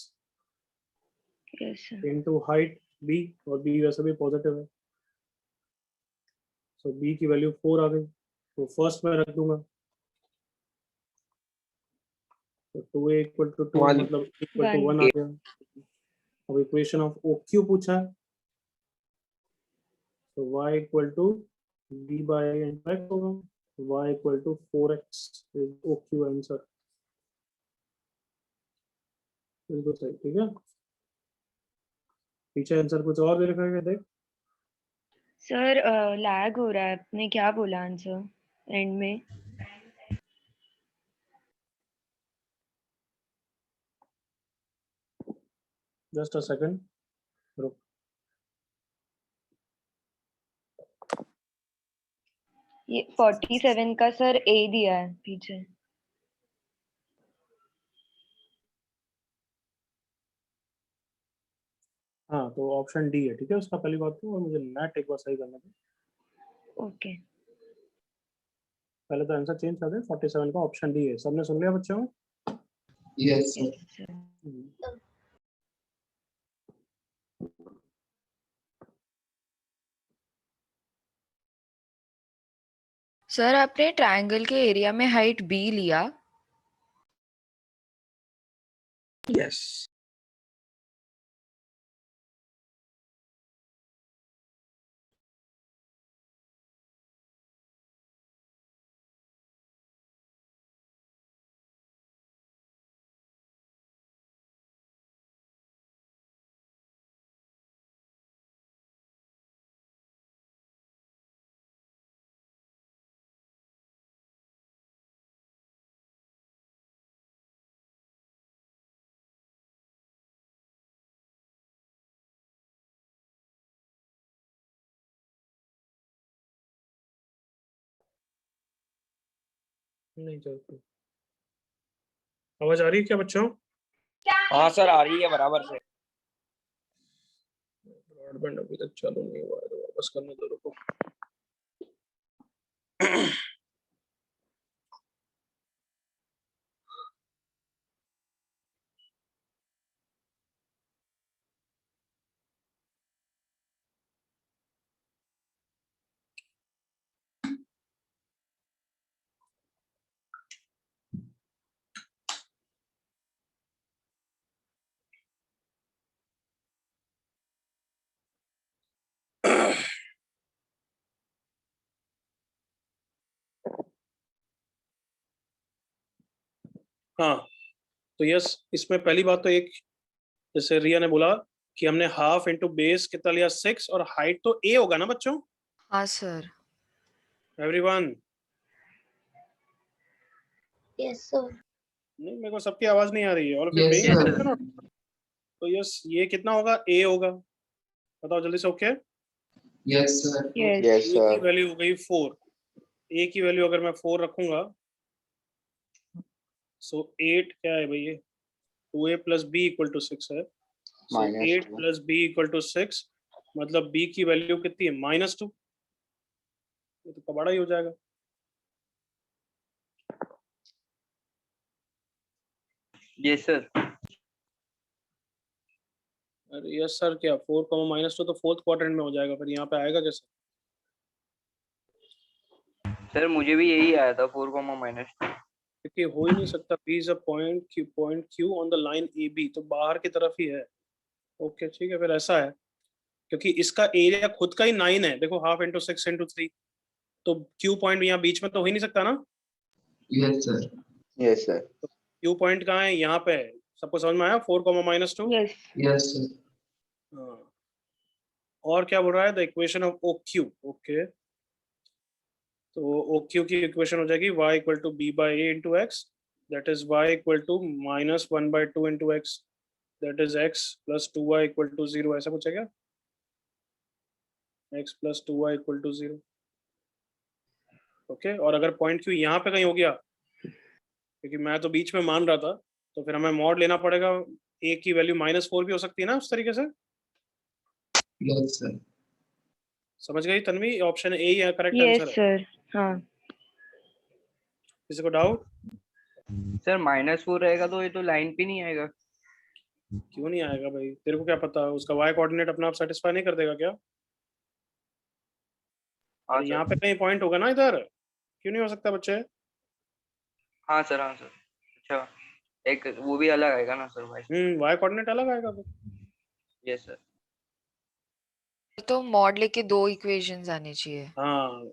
Speaker 6: Yes, sir.
Speaker 1: Into height b, और b वैसे भी पॉजिटिव है, सो b की वैल्यू 4 आ गई, तो फर्स्ट में रख दूंगा। तो 2a = 2
Speaker 5: One.
Speaker 1: मतलब इक्वल टू 1
Speaker 6: One.
Speaker 1: आ गया। अब इक्वेशन ऑफ OQ पूछा है, तो y = b/a into x होगा, y = 4x is OQ answer. बिल्कुल सही, ठीक है। पीछे आंसर कुछ और दे रखा है, देख।
Speaker 6: सर लैग हो रहा है, आपने क्या बोला आंसर एंड में?
Speaker 1: जस्ट अ सेकंड, रुक।
Speaker 6: ये 47 का सर ए दिया है पीछे।
Speaker 1: हाँ, तो ऑप्शन डी है, ठीक है उसका, पहली बात तो, और मुझे नेट एक बार सही करना था।
Speaker 6: ओके।
Speaker 1: पहले तो आंसर चेंज कर दे, 47 का ऑप्शन डी है। सबने सुन लिया बच्चों?
Speaker 2: Yes, sir.
Speaker 6: Yes, sir.
Speaker 3: Sir आपने ट्रायंगल के एरिया में हाइट b लिया?
Speaker 1: यस। नहीं चलती, आवाज आ रही है क्या बच्चों?
Speaker 8: हाँ सर आ रही है बराबर से।
Speaker 1: ब्रॉडबैंड अभी तक चालू नहीं हुआ है, तो वापस करने दो, रुको। हाँ, तो यस, इसमें पहली बात तो एक, जैसे रिया ने बोला कि हमने हाफ इनटू बेस कितना लिया, 6, और हाइट तो a होगा ना बच्चों?
Speaker 3: हाँ सर।
Speaker 1: एवरीवन?
Speaker 6: Yes sir.
Speaker 1: नहीं, मेरे को सबकी आवाज नहीं आ रही है, और
Speaker 2: Yes,
Speaker 1: फिर
Speaker 2: sir.
Speaker 1: तो यस, ये कितना होगा, a होगा, बताओ जल्दी से। Okay,
Speaker 2: Yes, sir.
Speaker 6: Yes.
Speaker 4: Yes,
Speaker 1: a की
Speaker 4: sir.
Speaker 1: वैल्यू हो गई 4, a की वैल्यू अगर मैं 4 रखूंगा, सो 8 क्या है भाई, ये 2a + b = 6 है, सो
Speaker 4: Minus
Speaker 1: 8
Speaker 4: 2.
Speaker 1: + b = 6, मतलब b की वैल्यू कितनी है, -2, ये तो कबाड़ा ही हो जाएगा।
Speaker 5: Yes sir.
Speaker 1: अरे यस सर क्या, 4, -2 तो फोर्थ क्वाड्रेंट में हो जाएगा, फिर यहाँ पे आएगा कैसे?
Speaker 5: सर मुझे भी यही आया था 4,
Speaker 1: क्योंकि हो ही नहीं सकता, b is a point q on the line AB, तो बाहर की तरफ ही है। ओके ठीक है, फिर ऐसा है, क्योंकि इसका एरिया खुद का ही 9 है, देखो, हाफ इनटू 6 इनटू 3, तो Q पॉइंट यहाँ बीच में तो हो ही नहीं सकता ना।
Speaker 2: Yes, sir.
Speaker 4: Yes, sir.
Speaker 1: Q point कहाँ है, यहाँ पे है। सबको समझ में आया, 4, -2?
Speaker 6: यस।
Speaker 2: Yes, sir.
Speaker 1: हाँ। और क्या बोल रहा है, the equation of OQ। Okay, तो OQ की इक्वेशन हो जाएगी y = b/a into x, that is y = -1/2 into x, that is x + 2y = 0, ऐसा कुछ है क्या? x + 2y = 0। ओके, और अगर पॉइंट Q यहाँ पे कहीं हो गया, क्योंकि मैं तो बीच में मान रहा था, तो फिर हमें मॉड लेना पड़ेगा, a की वैल्यू -4 भी हो सकती है ना उस तरीके से।
Speaker 2: Yes, sir.
Speaker 1: समझ गई तन्वी? ऑप्शन ए ही है करेक्ट
Speaker 6: यस
Speaker 1: आंसर है।
Speaker 6: सर हाँ
Speaker 1: किसी को डाउट?
Speaker 5: सर -4 रहेगा तो ये तो लाइन पे नहीं आएगा।
Speaker 1: क्यों नहीं आएगा भाई? तेरे को क्या पता, उसका y कोऑर्डिनेट अपने आप सेटिस्फाई नहीं कर देगा क्या?
Speaker 5: हाँ
Speaker 1: अरे यहाँ
Speaker 5: सर,
Speaker 1: पे कहीं पॉइंट होगा ना इधर, क्यों नहीं हो सकता बच्चे?
Speaker 5: हाँ सर, हाँ सर। अच्छा, एक वो भी अलग आएगा ना सर भाई?
Speaker 1: y कोऑर्डिनेट अलग आएगा फिर।
Speaker 5: Yes sir.
Speaker 3: तो मॉड लेके 2 इक्वेशंस आनी चाहिए।
Speaker 1: हाँ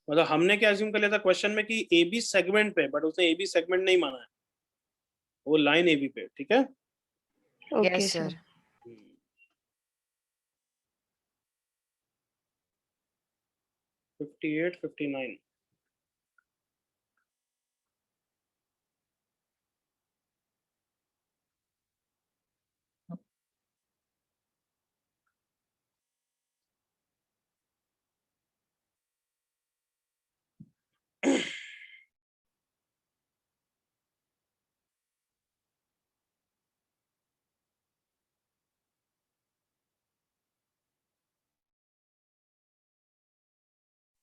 Speaker 1: मतलब हमने क्या अज्यूम कर लिया था क्वेश्चन में कि ए बी सेगमेंट पे, बट उसने ए बी सेगमेंट नहीं माना है, वो लाइन ए बी पे। ठीक है।
Speaker 6: Okay
Speaker 3: yes
Speaker 6: sir
Speaker 3: sir.
Speaker 1: 58 59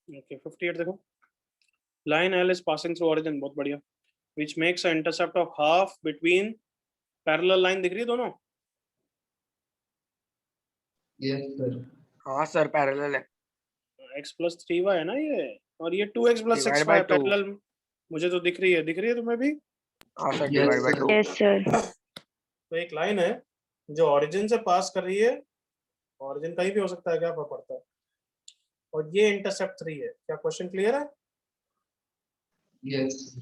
Speaker 1: okay 58 देखो, line L is passing through origin, बहुत बढ़िया, which makes a intercept of half between parallel line, दिख रही है दोनों?
Speaker 2: Yes, sir.
Speaker 8: हाँ सर पैरेलल है।
Speaker 1: x + 3y है ना ये, और ये 2x +
Speaker 8: Divide
Speaker 1: 6y
Speaker 8: by 2।
Speaker 1: Parallel, मुझे तो दिख रही है तुम्हें भी?
Speaker 8: हाँ sir
Speaker 2: Yes,
Speaker 8: divide by
Speaker 2: sir.
Speaker 8: 2।
Speaker 6: Yes sir
Speaker 1: तो एक लाइन है जो ओरिजिन से पास कर रही है, ओरिजिन कहीं भी हो सकता है, क्या फर्क पड़ता है, और ये इंटरसेप्ट 3 है। क्या क्वेश्चन क्लियर है?
Speaker 2: Yes, sir.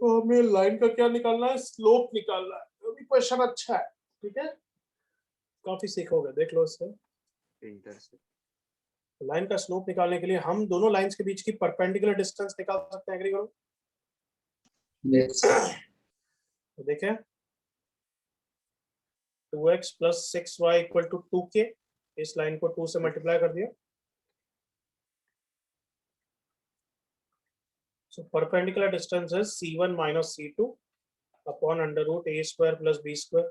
Speaker 1: तो हमें लाइन का क्या निकालना है? स्लोप निकालना है। तो भी क्वेश्चन अच्छा है, ठीक है, काफी सीखोगे, देख लो इससे। लाइन का स्लोप निकालने के लिए हम दोनों लाइंस के बीच की परपेंडिकुलर डिस्टेंस निकाल सकते हैं, एग्री करो?
Speaker 2: Yes, sir.
Speaker 1: तो देखें, 2x + 6y = 2k, इस लाइन को 2 से मल्टीप्लाई कर दिया, so perpendicular distance is c1 - c2 upon √a² + b²,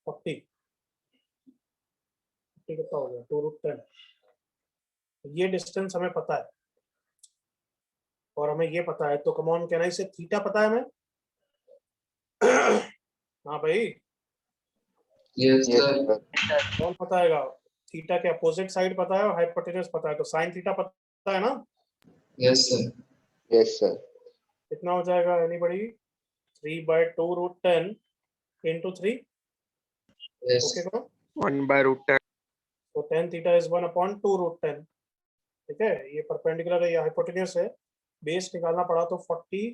Speaker 1: 40 कितना हो गया? 2√10। ये डिस्टेंस हमें पता है और हमें ये पता है, तो कम ऑन कहना, इसे थीटा पता है हमें? हाँ भाई,
Speaker 2: Yes,
Speaker 4: Yes,
Speaker 2: sir.
Speaker 4: sir.
Speaker 1: कौन पता है? थीटा के अपोजिट साइड पता है और हाइपोटेन्यूज पता है, तो साइन थीटा पता है ना?
Speaker 2: Yes, sir.
Speaker 4: Yes, sir.
Speaker 1: कितना हो जाएगा एनीबॉडी? 3/2√10 into 3,
Speaker 2: Yes.
Speaker 1: ओके करो,
Speaker 8: 1/√10।
Speaker 1: तो tan थीटा इज 1/2√10। ठीक है, ये परपेंडिकुलर है, ये हाइपोटेन्यूज है, बेस निकालना पड़ा तो 40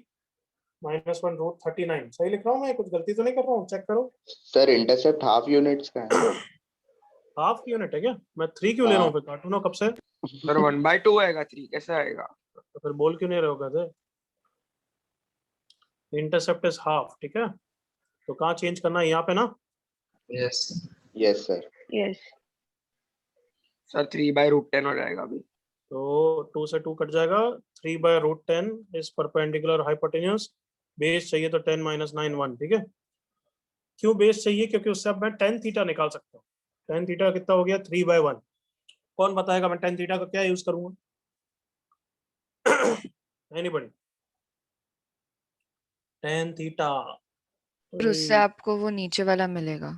Speaker 1: - 1√39। सही लिख रहा हूँ मैं? कुछ गलती तो नहीं कर रहा हूँ? चेक करो।
Speaker 4: Sir, intercept half units का है।
Speaker 1: हाफ यूनिट है क्या? मैं 3 क्यों ले रहा हूँ? फिर काटू ना कब से?
Speaker 8: सर 1/2 आएगा, 3 कैसे आएगा?
Speaker 1: तो फिर बोल क्यों नहीं रहे हो? कहते इंटरसेप्ट इज हाफ, ठीक है, तो कहाँ चेंज करना है? यहाँ पे ना।
Speaker 2: Yes, sir.
Speaker 4: Yes, sir.
Speaker 6: Yes
Speaker 8: sir 3/√10 हो जाएगा अभी।
Speaker 1: तो 2 से 2 कट जाएगा, 3/√10 इज परपेंडिकुलर हाइपोटेन्यूज, बेस चाहिए तो 10 - 9 1। ठीक है, क्यों बेस चाहिए? क्योंकि उससे अब मैं tan थीटा निकाल सकता हूँ। tan थीटा कितना हो गया? 3/1। कौन बताएगा मैं tan थीटा का क्या यूज करूंगा? एनीबॉडी? tan थीटा,
Speaker 3: और उससे आपको वो नीचे वाला मिलेगा।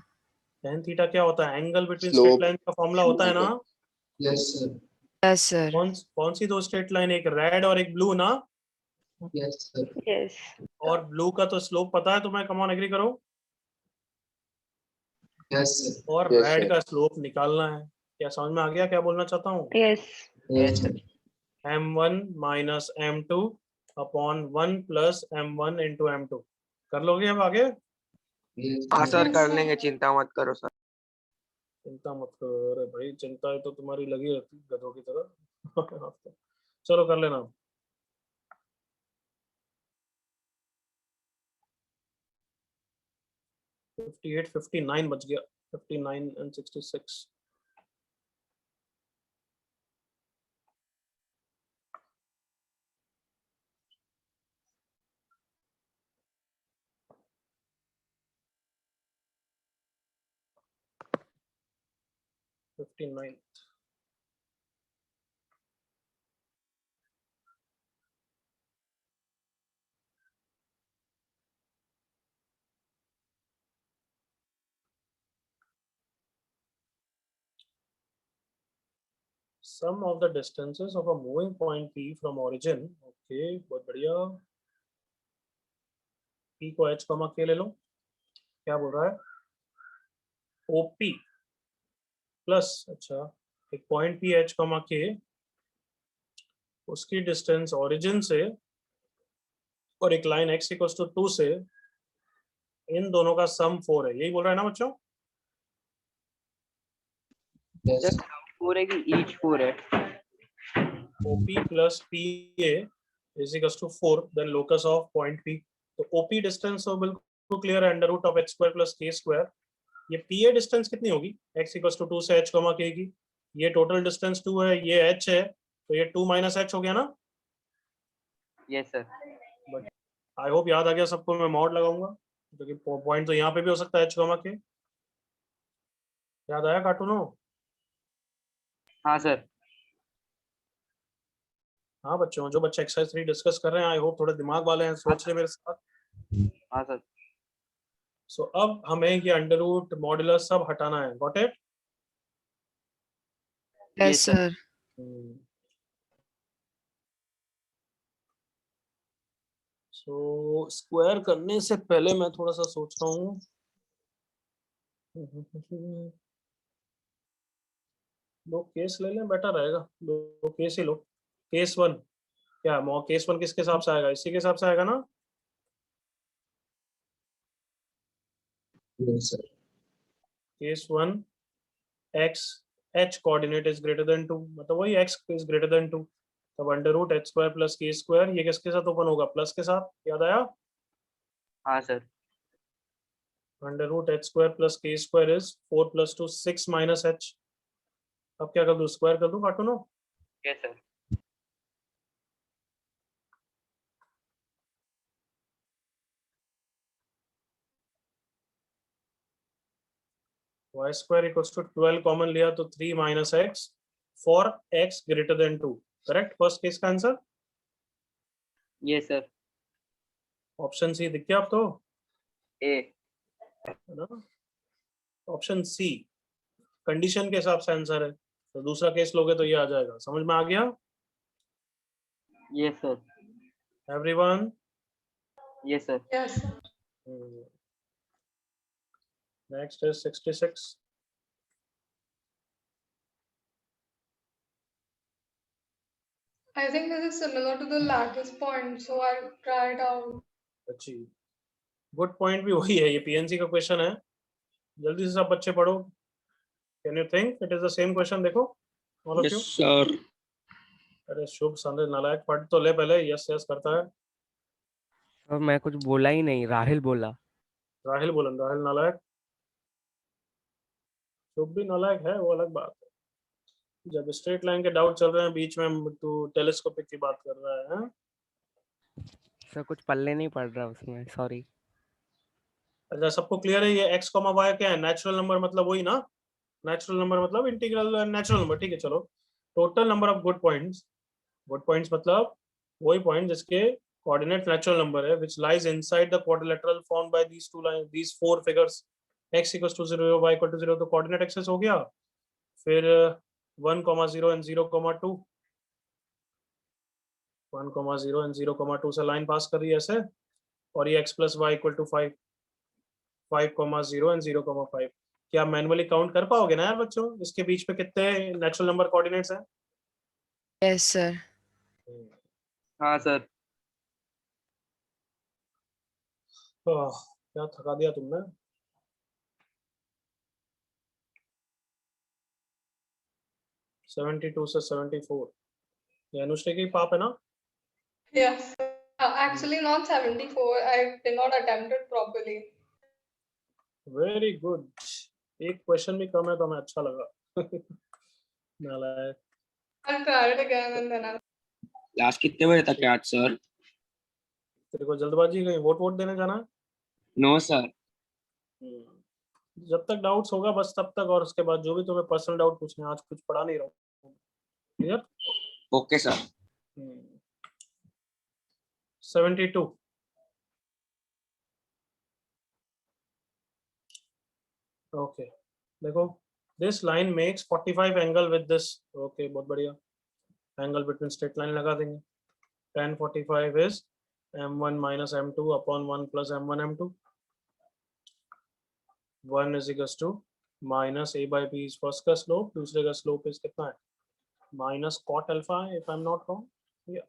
Speaker 1: tan थीटा क्या होता है? Angle between
Speaker 4: Slope.
Speaker 1: Straight line का फॉर्मूला होता है ना?
Speaker 2: Yes, sir.
Speaker 3: Yes sir.
Speaker 1: कौन सी दो स्ट्रेट लाइन? एक रेड और एक ब्लू ना?
Speaker 2: Yes, sir.
Speaker 6: यस
Speaker 1: और ब्लू का तो स्लोप पता है तुम्हें, कम ऑन एग्री करो,
Speaker 2: Yes, sir.
Speaker 1: और
Speaker 4: Yes,
Speaker 1: रेड
Speaker 4: sir.
Speaker 1: का स्लोप निकालना है। क्या समझ में आ गया क्या बोलना चाहता हूँ?
Speaker 6: Yes
Speaker 2: Yes, sir.
Speaker 1: m1 - m2 upon 1 + m1 into m2। कर लोगे अब आगे?
Speaker 2: Yes,
Speaker 8: हाँ
Speaker 2: sir.
Speaker 8: सर कर लेंगे, चिंता मत करो सर।
Speaker 1: चिंता मत करो। अरे भाई, चिंता है तो तुम्हारी लगी रहती गधों की तरह। चलो कर लेना। $58 $59 बच गया, 59 and 66। 59. Sum of the distances of a moving point P from origin. Okay, बहुत बढ़िया. P को H, K ले लो. क्या बोल रहा है? OP प्लस, अच्छा, एक पॉइंट P H, K, उसकी डिस्टेंस ओरिजिन से और एक लाइन x इक्वल्स टू 2 से, इन दोनों का सम 4 है. यही बोल रहा है ना बच्चों?
Speaker 2: Yes.
Speaker 5: सर 4 है कि ईच 4 है?
Speaker 1: OP plus PA is equals to 4, then locus of point P. तो OP डिस्टेंस तो बिल्कुल क्लियर है, under root of h square plus k square. ये PA डिस्टेंस कितनी होगी? x इक्वल्स टू 2 से h, k की. ये टोटल डिस्टेंस 2 है, ये h है, तो ये 2 माइनस h हो गया ना?
Speaker 5: Yes sir.
Speaker 1: But I hope याद आ गया सबको. मैं मॉड लगाऊंगा क्योंकि पॉइंट तो यहाँ पे भी हो सकता है h, k. याद आया कार्टूनो?
Speaker 5: हाँ सर.
Speaker 1: हाँ बच्चों, जो बच्चे एक्सरसाइज 3 डिस्कस कर रहे हैं, आई होप थोड़े दिमाग वाले हैं, सोच रहे मेरे साथ.
Speaker 5: हाँ सर.
Speaker 1: सो अब हमें ये अंडर रूट मॉड्यूलस सब हटाना है. Got it?
Speaker 3: Yes sir.
Speaker 1: So square करने से पहले मैं थोड़ा सा सोच रहा हूँ. दो केस ले लें, बेटर रहेगा. दो केस ही लो. केस 1 क्या? केस 1 किसके हिसाब से आएगा? इसी के हिसाब से आएगा ना?
Speaker 2: Yes, sir.
Speaker 1: Case 1 x h coordinate is greater than 2, मतलब वही x इज ग्रेटर देन 2. तब under root h square plus k square, ये किसके साथ ओपन होगा? प्लस के साथ. याद आया?
Speaker 5: हाँ सर.
Speaker 1: Under root h square plus k square is 4 plus 2 6 minus h. अब क्या कर दूं? स्क्वायर कर दूं कार्टूनो?
Speaker 5: Yes sir.
Speaker 1: y square equals to 12 common लिया तो 3 minus x for x greater than 2. Correct? First case का answer.
Speaker 5: Yes sir.
Speaker 1: Option C दिख गया आपको?
Speaker 5: ए.
Speaker 1: है ना? ऑप्शन सी कंडीशन के हिसाब से आंसर है. तो दूसरा केस लोगे तो ये आ जाएगा. समझ में आ गया?
Speaker 5: Yes sir.
Speaker 1: Everyone?
Speaker 5: Yes sir.
Speaker 9: Yes.
Speaker 1: Next is 66.
Speaker 9: I think this is similar to the lattice point, so I'll try it out.
Speaker 1: अच्छी गुड पॉइंट भी वही है. ये पीएनसी का क्वेश्चन है. जल्दी से सब बच्चे पढ़ो. Can you think it is the same question? देखो all of you.
Speaker 8: Yes sir.
Speaker 1: अरे शुभ संदेश नालायक, पढ़ तो ले पहले. यस यस करता है.
Speaker 10: सर मैं कुछ बोला ही नहीं, राहिल बोला.
Speaker 1: राहिल बोलन. राहिल नालायक. शुभ भी नालायक है, वो अलग बात है. जब स्ट्रेट लाइन के डाउट चल रहे हैं बीच में, तू टेलीस्कोपिक की बात कर रहा है.
Speaker 10: सर कुछ पल्ले नहीं पड़ रहा उसमें, सॉरी.
Speaker 1: अच्छा, सबको क्लियर है? ये x, y क्या है? नेचुरल नंबर मतलब वही ना? नेचुरल नंबर मतलब इंटीग्रल नेचुरल नंबर. ठीक है, चलो. Total number of good points. Good points मतलब वही पॉइंट जिसके कोऑर्डिनेट नेचुरल नंबर है, which lies inside the quadrilateral formed by these two lines, these four figures. x equals to 0, y equal to 0, तो कोऑर्डिनेट एक्सेस हो गया. फिर 1,0 and 0,2. 1,0 and 0,2 से लाइन पास कर रही है ऐसे. और ये x plus y equal to 5. 5,0 and 0,5. क्या मैनुअली काउंट कर पाओगे ना यार बच्चों? इसके बीच में कितने नेचुरल नंबर कोऑर्डिनेट्स हैं?
Speaker 3: Yes sir.
Speaker 5: हाँ सर.
Speaker 1: क्या थका दिया तुमने. सेवेंटी 72 से 74. ये अनुश्री की पाप है ना?
Speaker 9: Yes. Actually, not 74. I did not attempt it properly.
Speaker 1: Very good. एक क्वेश्चन भी कम है तो हमें अच्छा लगा. नालायक.
Speaker 9: I'll try it again and then I'll.
Speaker 8: Class कितने बजे तक है आज सर?
Speaker 1: तेरे को जल्दबाजी कहीं वोट देने जाना है?
Speaker 8: No sir.
Speaker 1: जब तक डाउट्स होगा बस तब तक, और उसके बाद जो भी तुम्हें पर्सनल डाउट पूछने, आज कुछ पढ़ा नहीं रहा हूँ। क्लियर?
Speaker 8: Okay sir.
Speaker 1: 72। ओके देखो, this line makes 45 angle with this. Okay बहुत बढ़िया, एंगल बिटवीन स्ट्रेट लाइन लगा देंगे। tan 45 is m1 minus m2 upon 1 plus m1 m2. 1 is equals to minus a by b is first का स्लोप, दूसरे का स्लोप इज कितना है, minus cot alpha if I'm not wrong, yeah,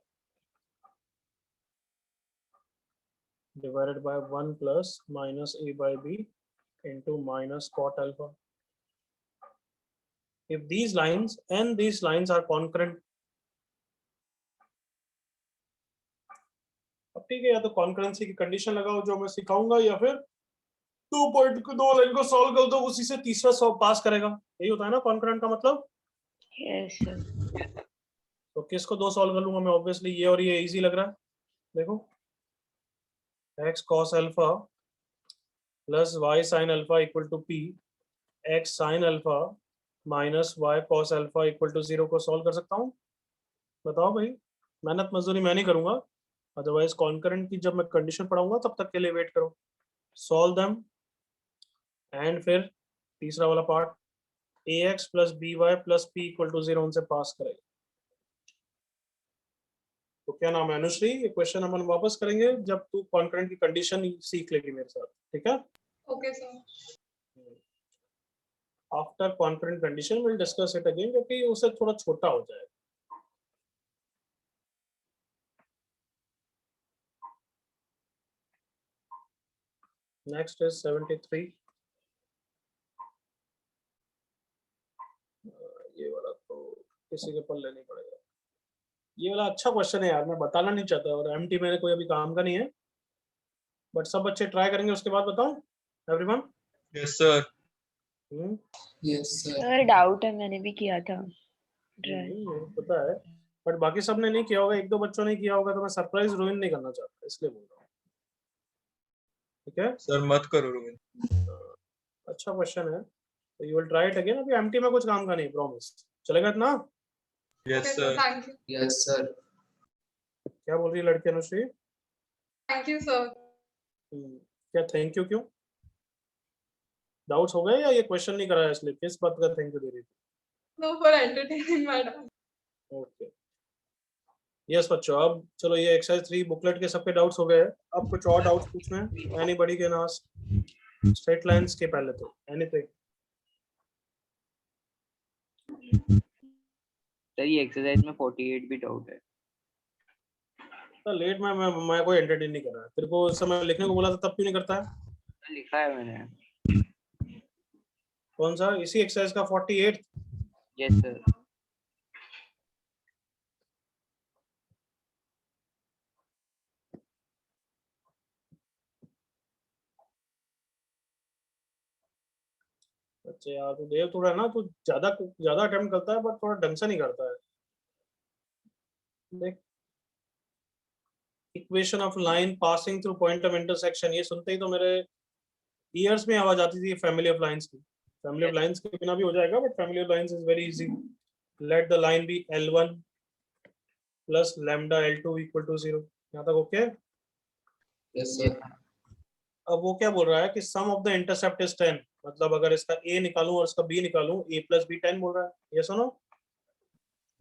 Speaker 1: divided by 1 plus minus a by b into minus cot alpha. If these lines and these lines are concurrent, अब ठीक है, या तो कॉन्करेंसी की कंडीशन लगाओ जो मैं सिखाऊंगा, या फिर 2 लाइन को सॉल्व कर दो, उसी से तीसरा सॉल्व पास करेगा। यही होता है ना कॉन्करेंट का मतलब।
Speaker 6: Yes sir.
Speaker 1: तो किसको 2 सॉल्व कर लूंगा मैं, ऑब्वियसली ये और ये इजी लग रहा है। देखो x cos alpha plus y sin alpha equal to p, x sin alpha minus y cos alpha equal to 0 को सॉल्व कर सकता हूँ? बताओ भाई, मेहनत मजदूरी मैं नहीं करूंगा, अदरवाइज कॉन्करेंट की जब मैं कंडीशन पढ़ाऊंगा तब तक के लिए वेट करो। सॉल्व देम, एंड फिर तीसरा वाला part ax plus by plus p equal to 0 उनसे पास करेगा। तो क्या नाम है अनुश्री, ये क्वेश्चन अपन वापस करेंगे जब तू कॉन्करेंट की कंडीशन सीख लेगी मेरे साथ, ठीक है?
Speaker 9: Okay, sir.
Speaker 1: After concurrent condition will discuss it again, क्योंकि उसे थोड़ा छोटा हो जाएगा। Next is 73। ये वाला तो किसी के पल्ले नहीं पड़ेगा। ये वाला अच्छा क्वेश्चन है यार, मैं बताना नहीं चाहता, और एमटी मेरे कोई अभी काम का नहीं है, बट सब बच्चे ट्राई करेंगे, उसके बाद बताऊं everyone?
Speaker 8: Yes sir.
Speaker 2: Yes sir.
Speaker 6: Sir doubt है, मैंने भी किया था ट्राई।
Speaker 1: पता है, बट बाकी सब ने नहीं किया होगा, 1-2 बच्चों ने किया होगा, तो मैं सरप्राइज रुइन नहीं करना चाहता, इसलिए बोल रहा हूँ। ठीक है
Speaker 8: सर मत करो रोहित।
Speaker 1: अच्छा क्वेश्चन है, तो you will try it again. अभी एमटी में कुछ काम का नहीं, प्रॉमिस। चलेगा इतना?
Speaker 8: Yes
Speaker 9: Okay, sir.
Speaker 8: Sir.
Speaker 9: Thank you.
Speaker 2: Yes sir.
Speaker 1: क्या बोल रही है लड़की अनुश्री?
Speaker 9: Thank you, sir.
Speaker 1: क्या थैंक यू क्यों? डाउट्स हो गए या ये क्वेश्चन नहीं कराया इसलिए? किस बात का थैंक यू दे रही थी?
Speaker 9: No, for entertaining my doubt.
Speaker 1: Okay yes बच्चों, अब चलो ये एक्सरसाइज 3 बुकलेट के सबके डाउट्स हो गए हैं। अब कुछ और डाउट्स पूछने हैं, anybody can ask straight lines के पहले, तो एनीथिंग।
Speaker 5: सर ये एक्सरसाइज में 48 भी डाउट है।
Speaker 1: तो लेट में मैं कोई एंटरटेन नहीं कर रहा है। तेरे को उस समय लिखने को बोला था, तब क्यों नहीं करता है?
Speaker 5: लिखा है मैंने।
Speaker 1: कौन सा? इसी एक्सरसाइज का 48?
Speaker 5: Yes sir.
Speaker 1: बच्चे यार, तू देव थोड़ा ना, तू ज्यादा अटेम्प्ट करता है, बट थोड़ा ढंग से नहीं करता है। देख, equation of line passing through point of intersection, ये सुनते ही तो मेरे ईयर्स में आवाज आती थी फैमिली ऑफ लाइंस की। फैमिली ऑफ लाइंस के बिना भी हो जाएगा, but family of lines is very easy. Let the line be L1 plus lambda L2 equal to 0। यहाँ तक ओके?
Speaker 2: Yes sir.
Speaker 1: अब वो क्या बोल रहा है कि सम ऑफ द इंटरसेप्ट इज 10, मतलब अगर इसका a निकालूं और इसका b निकालूं, a प्लस b 10 बोल रहा है। ये सुनो।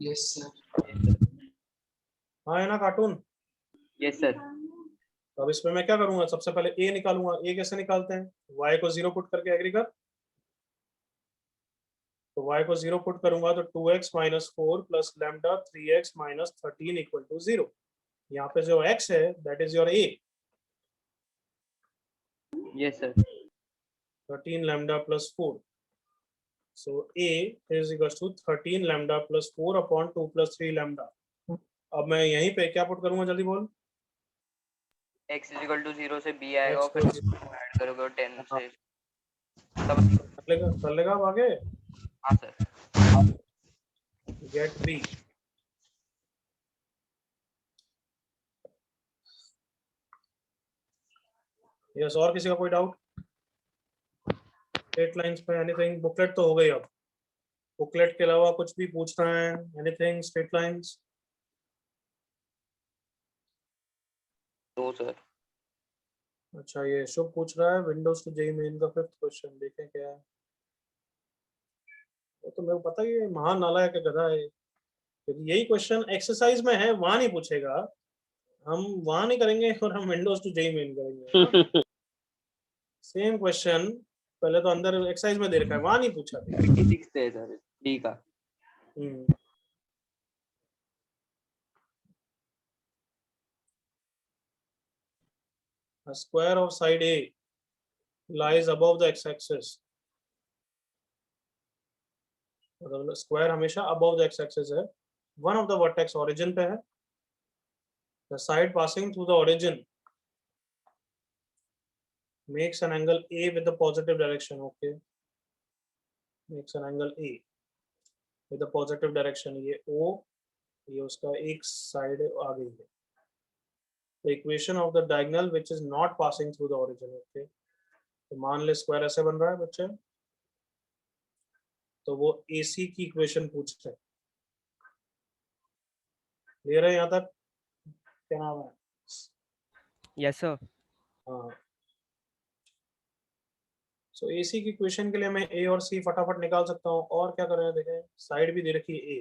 Speaker 2: Yes sir.
Speaker 1: हाँ है ना कार्टून?
Speaker 5: Yes sir.
Speaker 1: तो अब इसमें मैं क्या करूंगा, सबसे पहले a निकालूंगा। a कैसे निकालते हैं? y को 0 पुट करके एग्री कर। तो y को 0 पुट करूंगा तो 2x minus 4 plus lambda 3x minus 13 equal to 0। यहाँ पे जो x है that is your a।
Speaker 5: Yes sir.
Speaker 1: 13 lambda plus 4. So a is equals to 13 lambda plus 4 upon 2 plus 3 lambda. अब मैं यहीं पे क्या पुट करूंगा, जल्दी बोल।
Speaker 5: x is equal to 0 से b आएगा और फिर ऐड करोगे 10 से
Speaker 1: कर लेगा अब आगे।
Speaker 5: हाँ सर।
Speaker 1: Gate b। यस, और किसी का कोई doubt? Straight lines pay anything? Booklet तो हो गई। अब बुकलेट के अलावा कुछ भी पूछना है? Anything straight lines?
Speaker 5: No sir.
Speaker 1: अच्छा, ये शुभ पूछ रहा है विंडोज टू जेई मेन का 5th क्वेश्चन, देखें क्या है। वो तो मेरे को पता ही है, महान नालायक है, गधा है, क्योंकि यही क्वेश्चन एक्सरसाइज में है, वहां नहीं पूछेगा, हम वहां नहीं करेंगे और हम विंडोज टू जेई मेन करेंगे। सेम क्वेश्चन पहले तो अंदर एक्सरसाइज में दे रखा है, वहां नहीं पूछा।
Speaker 5: 36 है सर डी का।
Speaker 1: A square of side A lies above the x-axis. मतलब स्क्वायर हमेशा above the x-axis है। One of the vertex origin पे है। The side passing through the origin makes an angle A with the positive direction. Okay. Makes an angle A with the positive direction. ये O, ये उसका एक साइड आ गई है। The equation of the diagonal which is not passing through the origin. Okay. तो मान ले स्क्वायर ऐसे बन रहा है बच्चे, तो वो AC की इक्वेशन पूछते हैं। ले रहे हैं यहाँ तक? क्या नाम है?
Speaker 10: Yes sir.
Speaker 1: हाँ। सो AC की इक्वेशन के लिए मैं A और C फटाफट निकाल सकता हूँ। और क्या कर रहे हैं देखें, साइड भी दे रखी है A,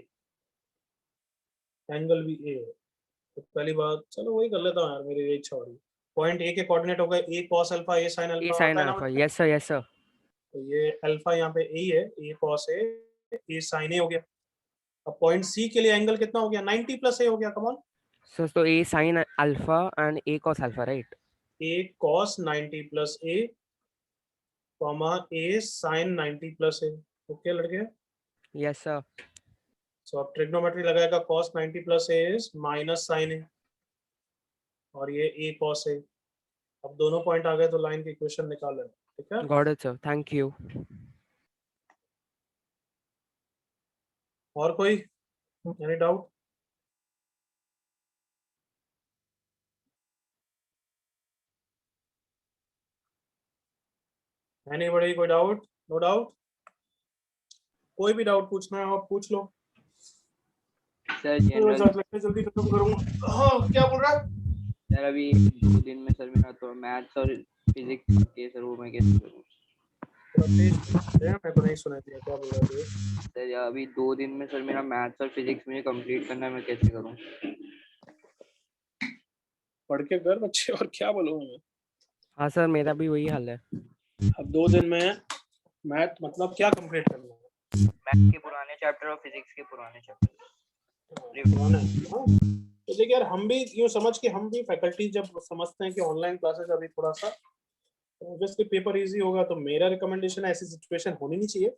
Speaker 1: एंगल भी A है। तो पहली बात, चलो वही कर लेता हूँ यार, मेरी इच्छा हो रही है। पॉइंट A के कोऑर्डिनेट हो गए A cos alpha A sin
Speaker 10: a
Speaker 1: alpha,
Speaker 10: sine
Speaker 1: आता है ना
Speaker 10: अल्फा।
Speaker 1: बच्चे?
Speaker 10: Yes sir yes sir.
Speaker 1: तो ये अल्फा यहाँ पे A है, A cos A sin A हो गया। अब पॉइंट C के लिए एंगल कितना हो गया? 90 प्लस A हो गया। कम ऑन,
Speaker 10: सर तो A sine alpha and A cos alpha, right?
Speaker 1: A cos 90 plus A comma A sin 90 plus A। Okay लड़के?
Speaker 10: Yes sir.
Speaker 1: सो अब ट्रिग्नोमेट्री लगाएगा, cos 90 plus A is minus sin A, और ये A cos A। अब दोनों पॉइंट आ गए तो लाइन की इक्वेशन निकाल लेना। ठीक है?
Speaker 10: Got it sir, thank you.
Speaker 1: और कोई एनी डाउट? एनीबॉडी कोई डाउट? No doubt? कोई भी डाउट पूछना है आप पूछ लो।
Speaker 5: सर
Speaker 1: मैं
Speaker 5: जनरल
Speaker 1: जल्दी खत्म करूंगा। हाँ, क्या बोल रहा है?
Speaker 5: सर अभी 2 दिन में सर मेरा तो मैथ्स और फिजिक्स के सर वो मैं कैसे करूँ?
Speaker 1: मैं तो नहीं सुना दिया, क्या बोल रहा है?
Speaker 5: सर अभी 2 दिन में सर मेरा मैथ्स और फिजिक्स मुझे कंप्लीट करना है, मैं कैसे करूँ?
Speaker 1: पढ़ के कर बच्चे, और क्या बोलूं मैं?
Speaker 10: हाँ सर मेरा भी वही हाल है।
Speaker 1: अब 2 दिन में मैथ मतलब क्या कंप्लीट करना है?
Speaker 5: मैथ्स के पुराने चैप्टर और फिजिक्स के पुराने चैप्टर।
Speaker 1: तो देखिए यार, हम भी यूं समझ के, हम भी फैकल्टी जब समझते हैं कि ऑनलाइन क्लासेस अभी थोड़ा सा ऑब्वियसली पेपर इजी होगा, तो मेरा रिकमेंडेशन ऐसी सिचुएशन होनी नहीं चाहिए।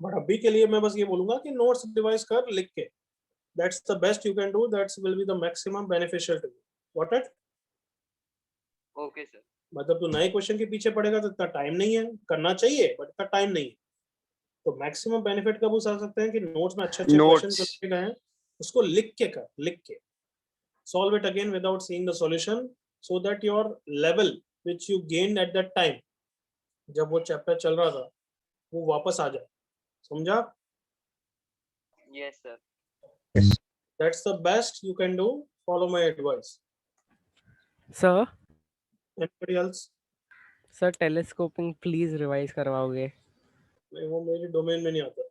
Speaker 1: बट अभी के लिए मैं बस ये बोलूंगा कि नोट्स रिवाइज कर, लिख के, that's the best you can do, that's will be the maximum beneficial to you. What it?
Speaker 5: Okay sir.
Speaker 1: मतलब तू नए क्वेश्चन के पीछे पड़ेगा तो इतना टाइम नहीं है, करना चाहिए बट इतना टाइम नहीं है। तो मैक्सिमम बेनिफिट कब उठा सकते हैं कि नोट्स में अच्छे क्वेश्चन जो लिखे गए हैं उसको लिख के कर, लिख के solve it again without seeing the solution, so that your level which you gained at that time, जब वो चैप्टर चल रहा था, वो वापस आ जाए। समझा?
Speaker 5: Yes sir.
Speaker 1: That's the best you can do, follow my advice.
Speaker 10: Sir
Speaker 1: anybody else?
Speaker 10: Sir telescoping please revise करवाओगे?
Speaker 1: नहीं, वो मेरी डोमेन में नहीं आता।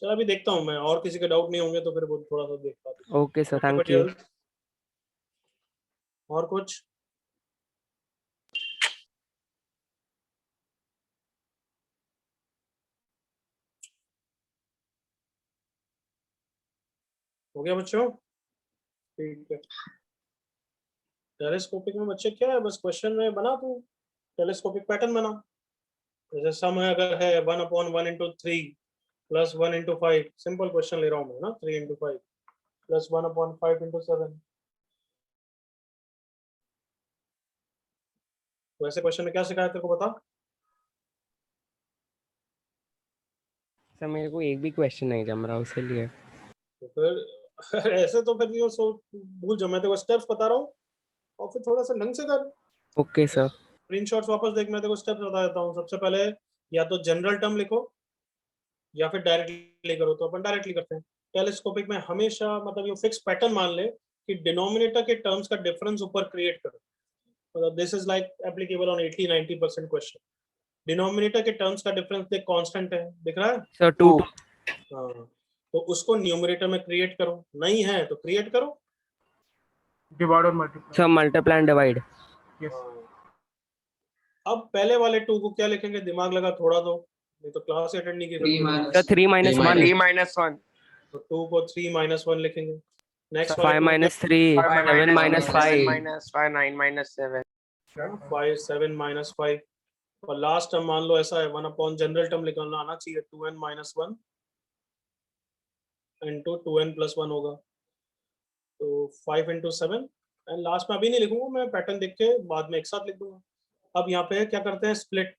Speaker 1: चल अभी देखता हूँ मैं, और किसी के डाउट नहीं होंगे तो फिर वो थोड़ा सा देखता हूँ।
Speaker 10: Okay sir, thank you.
Speaker 1: और कुछ? हो गया बच्चों? ठीक है। टेलीस्कोपिक में बच्चे क्या है, बस क्वेश्चन में बना तू टेलीस्कोपिक पैटर्न बना। जैसे सम है, अगर है 1/1 into 3 plus 1 into 5, simple question ले रहा हूँ मैं ना, 3 into 5 प्लस 1/5 into 7। वैसे क्वेश्चन में क्या सिखाया तेरे को बता?
Speaker 10: सर मेरे को एक भी क्वेश्चन नहीं जम रहा, उसके लिए।
Speaker 1: तो फिर ऐसे तो फिर ये भूल जाओ, मैं तेरे को स्टेप्स बता रहा हूँ और फिर थोड़ा सा ढंग से कर।
Speaker 10: Okay sir.
Speaker 1: स्क्रीनशॉट्स वापस देख, मैं देखो स्टेप्स बता देता हूँ। सबसे पहले या तो जनरल टर्म लिखो या फिर डायरेक्टली करो। तो अपन डायरेक्टली करते हैं। टेलीस्कोपिक में हमेशा मतलब ये फिक्स पैटर्न मान ले कि डिनोमिनेटर के टर्म्स का डिफरेंस ऊपर क्रिएट करो। मतलब this is like applicable on 80-90% question. Denominator के टर्म्स का डिफरेंस देख कांस्टेंट है, दिख रहा है?
Speaker 10: सर 2
Speaker 1: हाँ, तो उसको न्यूमरेटर में क्रिएट करो, नहीं है तो क्रिएट करो, डिवाइड और multiply.
Speaker 10: Sir multiply and divide.
Speaker 1: अब पहले वाले 2 को क्या लिखेंगे, दिमाग लगा थोड़ा दो, नहीं तो क्लास अटेंड नहीं की।
Speaker 10: 3 minus 1
Speaker 8: 3 minus 1
Speaker 1: तो 2 को 3 - 1 लिखेंगे। Next
Speaker 10: 5 minus 3 7 minus 5
Speaker 8: minus 5 9 minus 7
Speaker 1: 5 7 - 5 और लास्ट टर्म मान लो ऐसा है 1 अपॉन जनरल टर्म निकालना आना चाहिए 2n - 1 इंटू 2n + 1 होगा तो 5 × 7 एंड लास्ट में अभी नहीं लिखूंगा मैं, पैटर्न देख के बाद में एक साथ लिख दूंगा। अब यहाँ पे क्या करते हैं स्प्लिट,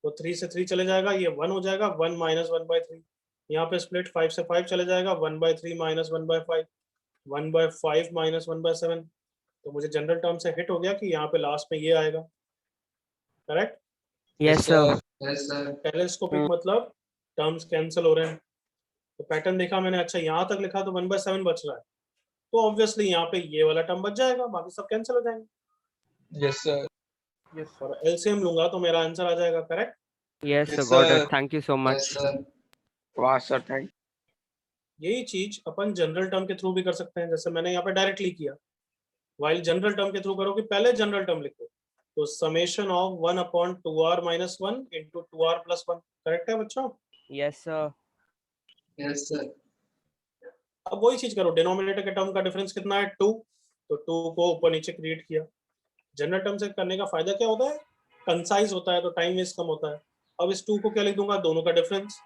Speaker 1: तो 3 से 3 चले जाएगा, ये 1 हो जाएगा 1 - 1/3। यहाँ पे स्प्लिट 5 से 5 चले जाएगा 1/3 - 1/5 1/5 - 1/7। तो मुझे जनरल टर्म से हिट हो गया कि यहाँ पे लास्ट में ये आएगा, करेक्ट?
Speaker 10: Yes sir.
Speaker 1: टेलीस्कोपिक मतलब टर्म्स कैंसिल हो रहे हैं। तो पैटर्न देखा मैंने, अच्छा यहाँ तक लिखा तो 1/7 बच रहा है, तो ऑब्वियसली यहाँ पे ये वाला टर्म बच जाएगा, बाकी सब कैंसिल हो जाएंगे।
Speaker 8: yes sir
Speaker 1: और एलसीएम लूंगा तो मेरा आंसर आ जाएगा, correct?
Speaker 10: Yes sir, got it, thank you so much.
Speaker 8: वाह सर थैंक
Speaker 1: यही चीज अपन जनरल टर्म के थ्रू भी कर सकते हैं, जैसे मैंने यहाँ पे डायरेक्टली किया। वाइल जनरल टर्म के थ्रू करोगे, पहले जनरल टर्म लिखो, तो summation of 1/2r - 1 into 2r + 1, correct है बच्चों?
Speaker 10: Yes sir.
Speaker 1: अब वही चीज करो, डिनोमिनेटर के टर्म का डिफरेंस कितना है 2, तो 2 को ऊपर नीचे क्रिएट किया। जनरल टर्म से करने का फायदा क्या होता है, कंसाइज होता है, तो टाइम वेस्ट कम होता है। अब इस 2 को क्या लिख दूंगा, दोनों का डिफरेंस।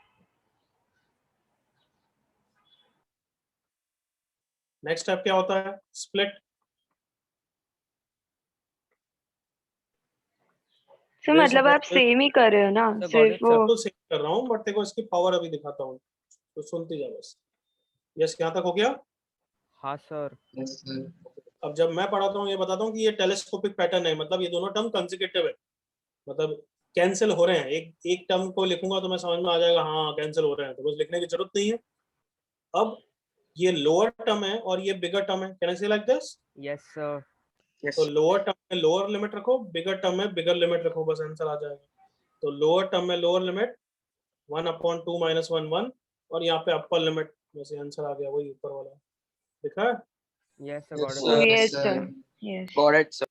Speaker 1: नेक्स्ट स्टेप क्या होता है, स्प्लिट।
Speaker 6: सर मतलब आप सेम ही कर रहे हो ना,
Speaker 10: got
Speaker 6: सिर्फ
Speaker 10: it,
Speaker 6: वो
Speaker 1: तो सेव कर रहा हूँ, बट देखो इसकी पावर अभी दिखाता हूँ, तो सुनती जा बस। यस, यहाँ तक हो गया?
Speaker 10: हाँ सर।
Speaker 1: अब जब मैं पढ़ाता हूँ ये बताता हूँ कि ये टेलीस्कोपिक पैटर्न है, मतलब ये दोनों टर्म कंसेक्यूटिव है, मतलब कैंसिल हो रहे हैं। एक टर्म को लिखूंगा तो मैं समझ में आ जाएगा हाँ कैंसिल हो रहे हैं, तो बस लिखने की जरूरत नहीं है। अब ये लोअर टर्म है और ये बिगर टर्म है, कैन आई से लाइक दिस?
Speaker 10: Yes sir.
Speaker 1: तो लोअर टर्म में लोअर लिमिट रखो, बिगर टर्म में बिगर लिमिट रखो, बस आंसर आ जाएगा। तो लोअर टर्म में लोअर लिमिट 1/2 - 1 1 और यहाँ पे अपर लिमिट में से आंसर आ गया, वही ऊपर वाला दिखा है?
Speaker 10: Yes sir, got
Speaker 8: sir.
Speaker 10: It.
Speaker 6: Yes sir, yes
Speaker 8: got it sir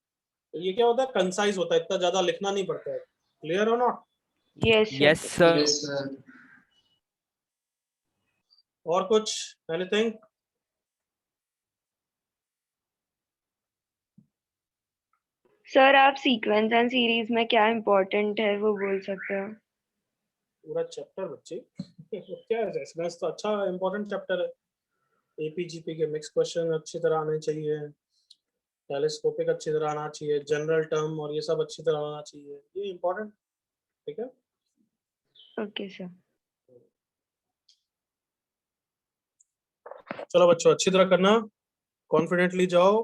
Speaker 1: तो ये क्या होता है, कंसाइज होता है, इतना ज्यादा लिखना नहीं पड़ता है। क्लियर हो नॉट?
Speaker 6: Yes
Speaker 10: yes sir.
Speaker 1: और कुछ, एनीथिंग?
Speaker 6: सर आप सीक्वेंस एंड सीरीज में क्या इम्पोर्टेंट है वो बोल सकते हो?
Speaker 1: पूरा चैप्टर बच्चे क्या है, रेजोनेंस तो अच्छा इंपॉर्टेंट चैप्टर है। एपीजीपी के मिक्स क्वेश्चन अच्छी तरह आने चाहिए, टेलीस्कोपिक अच्छी तरह आना चाहिए, जनरल टर्म और ये सब अच्छी तरह आना चाहिए, ये इंपॉर्टेंट, ठीक है?
Speaker 6: Okay sir.
Speaker 1: चलो बच्चों अच्छी तरह करना, कॉन्फिडेंटली जाओ,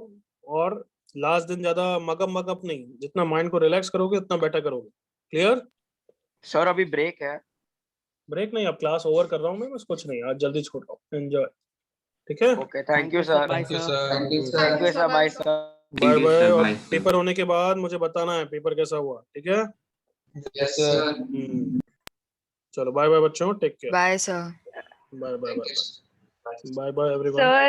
Speaker 1: और लास्ट दिन ज्यादा मगअप नहीं, जितना माइंड को रिलैक्स करोगे उतना बेटर करोगे। क्लियर?
Speaker 8: सर अभी ब्रेक है
Speaker 1: ब्रेक नहीं, अब क्लास ओवर कर रहा हूँ मैं, बस कुछ नहीं, आज जल्दी छोड़ रहा हूँ, एंजॉय, ठीक है?
Speaker 8: Okay thank you sir
Speaker 10: bye sir.
Speaker 8: Thank you sir bye sir
Speaker 1: bye bye. और पेपर होने के बाद मुझे बताना है पेपर कैसा हुआ, ठीक है?
Speaker 8: यस सर
Speaker 1: चलो बाय बाय बच्चों, take care,
Speaker 3: bye sir.
Speaker 1: Bye bye bye bye bye everyone.
Speaker 6: Sir